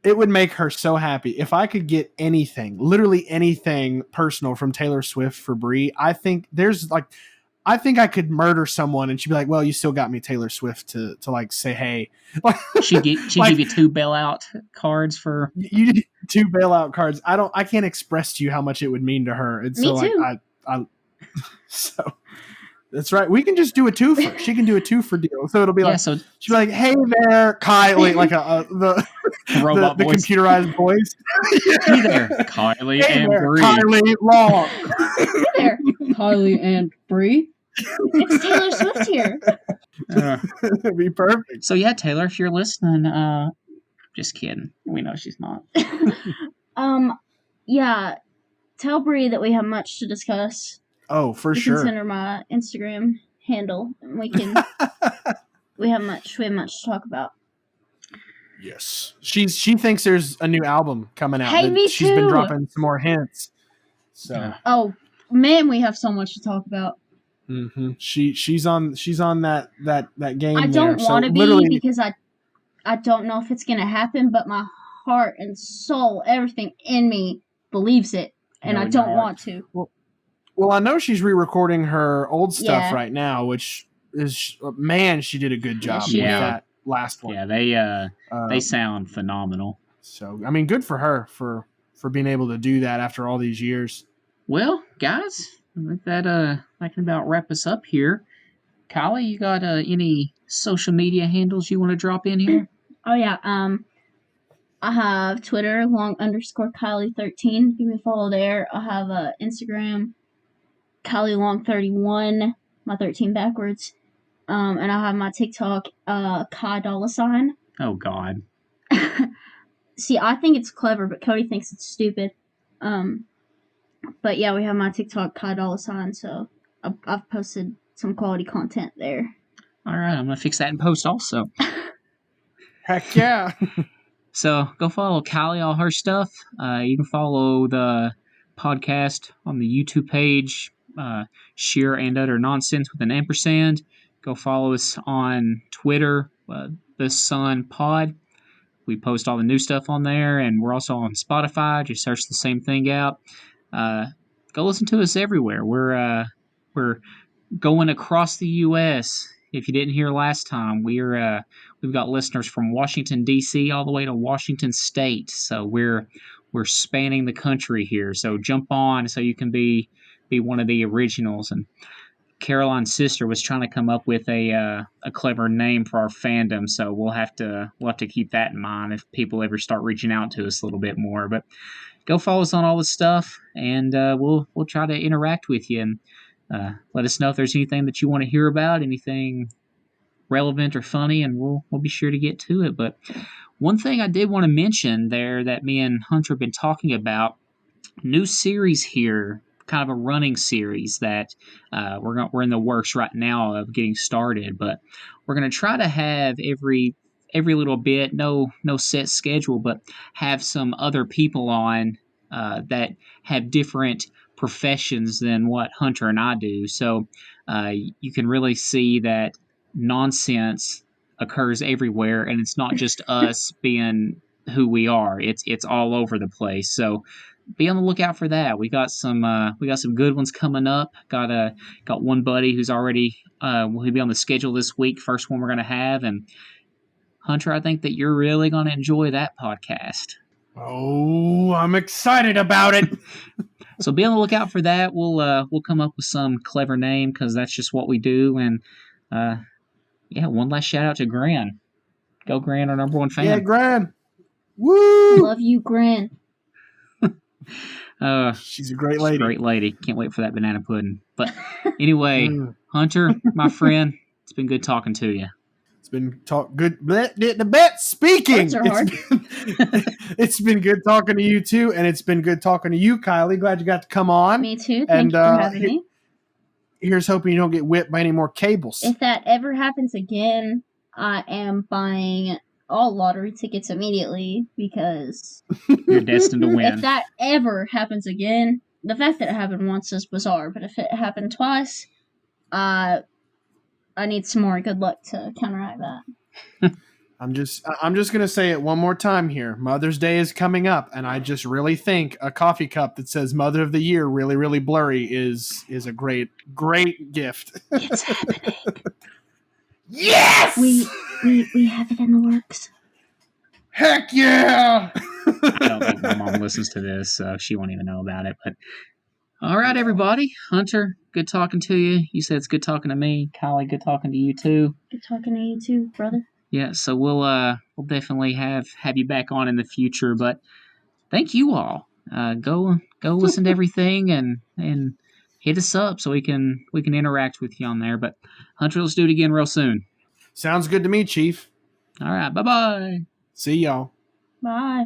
it would make her so happy if I could get anything, literally anything personal from Taylor Swift for Brie. I think there's like, I think I could murder someone, and she'd be like, "Well, you still got me Taylor Swift to like say hey." She give you 2 bailout cards for. You need 2 bailout cards. I can't express to you how much it would mean to her. And so Me too. I so that's right. We can just do a twofer. She can do a twofer deal. So it'll be like So she'll be like, "Hey there, Kylie," like the robot the voice. computerized voice. Hey there, Kylie Hey and there, Bree. Kylie Long. Hey there, Kylie and Bree. It's Taylor Swift here. It'd be perfect. So yeah, Taylor, if you're listening, just kidding. We know she's not. Yeah. Tell Bree that we have much to discuss. Oh, for You sure. can send her my Instagram handle, and we have much to talk about. Yes, she thinks there's a new album coming out. Hey, me She's been too. dropping some more hints. So, oh man, we have so much to talk about. mm-hmm. She's on that game. I don't want to be literally, because I don't know if it's gonna happen, but my heart and soul, everything in me believes it, and I don't want to. Well, I know she's re-recording her old stuff Yeah. right now, which is man, she did a good job with that last one. Yeah, they sound phenomenal. So, I mean, good for her for being able to do that after all these years. Well, guys, I think that can about wrap us up here. Kylie, you got any social media handles you want to drop in here? Oh yeah, I have Twitter _Kylie13. Give me a follow there. I have Instagram KylieLong31, my 13 backwards. And I have my TikTok Kai $. Oh God. See, I think it's clever, but Cody thinks it's stupid. But yeah, we have my TikTok Kai $. So I've posted some quality content there. All right, I'm gonna fix that in post also. Heck yeah. So go follow Kylie, all her stuff. You can follow the podcast on the YouTube page, Sheer and Utter Nonsense with an ampersand. Go follow us on Twitter, The Sun Pod. We post all the new stuff on there, and we're also on Spotify. Just search the same thing out. Go listen to us everywhere. We're going across the U.S. If you didn't hear last time, we've got listeners from Washington D.C. all the way to Washington State. So we're spanning the country here. So jump on so you can be one of the originals. And Caroline's sister was trying to come up with a clever name for our fandom, so we'll have to keep that in mind if people ever start reaching out to us a little bit more. But go follow us on all this stuff, and we'll try to interact with you and let us know if there's anything that you want to hear about, anything relevant or funny, and we'll be sure to get to it. But one thing I did want to mention there that me and Hunter have been talking about, new series here, kind of a running series that we're in the works right now of getting started, but we're going to try to have every little bit, no set schedule, but have some other people on that have different professions than what Hunter and I do. So you can really see that nonsense occurs everywhere, and it's not just us being who we are. It's all over the place. So be on the lookout for that. We got some good ones coming up. Got one buddy who's already will be on the schedule this week. First one we're gonna have, and Hunter, I think that you're really gonna enjoy that podcast. Oh, I'm excited about it. So be on the lookout for that. We'll come up with some clever name because that's just what we do. And one last shout out to Gran. Go Gran, our number one fan. Yeah, Gran. Woo! Love you, Gran. She's a great lady. Great lady. Can't wait for that banana pudding. But anyway, Hunter, my friend, it's been good talking to you. It's been good. The bet speaking. It's been good talking to you too, and it's been good talking to you, Kylie. Glad you got to come on. Me too. Thank you for having me. Here's hoping you don't get whipped by any more cables. If that ever happens again, I am buying all lottery tickets immediately because you're destined to win. If that ever happens again, the fact that it happened once is bizarre, but if it happened twice, I need some more good luck to counteract that. I'm just gonna say it one more time here. Mother's Day is coming up, and I just really think a coffee cup that says Mother of the Year really, really blurry is a great gift. It's happening. Yes! We have it in the works. Heck yeah! I don't think my mom listens to this, so she won't even know about it. But all right, everybody. Hunter, good talking to you. You said it's good talking to me. Kylie, good talking to you too. Good talking to you too, brother. Yeah, so we'll definitely have you back on in the future. But thank you all. Go listen to everything and hit us up so we can interact with you on there. But Hunter, let's do it again real soon. Sounds good to me, Chief. All right, bye-bye. See y'all. Bye.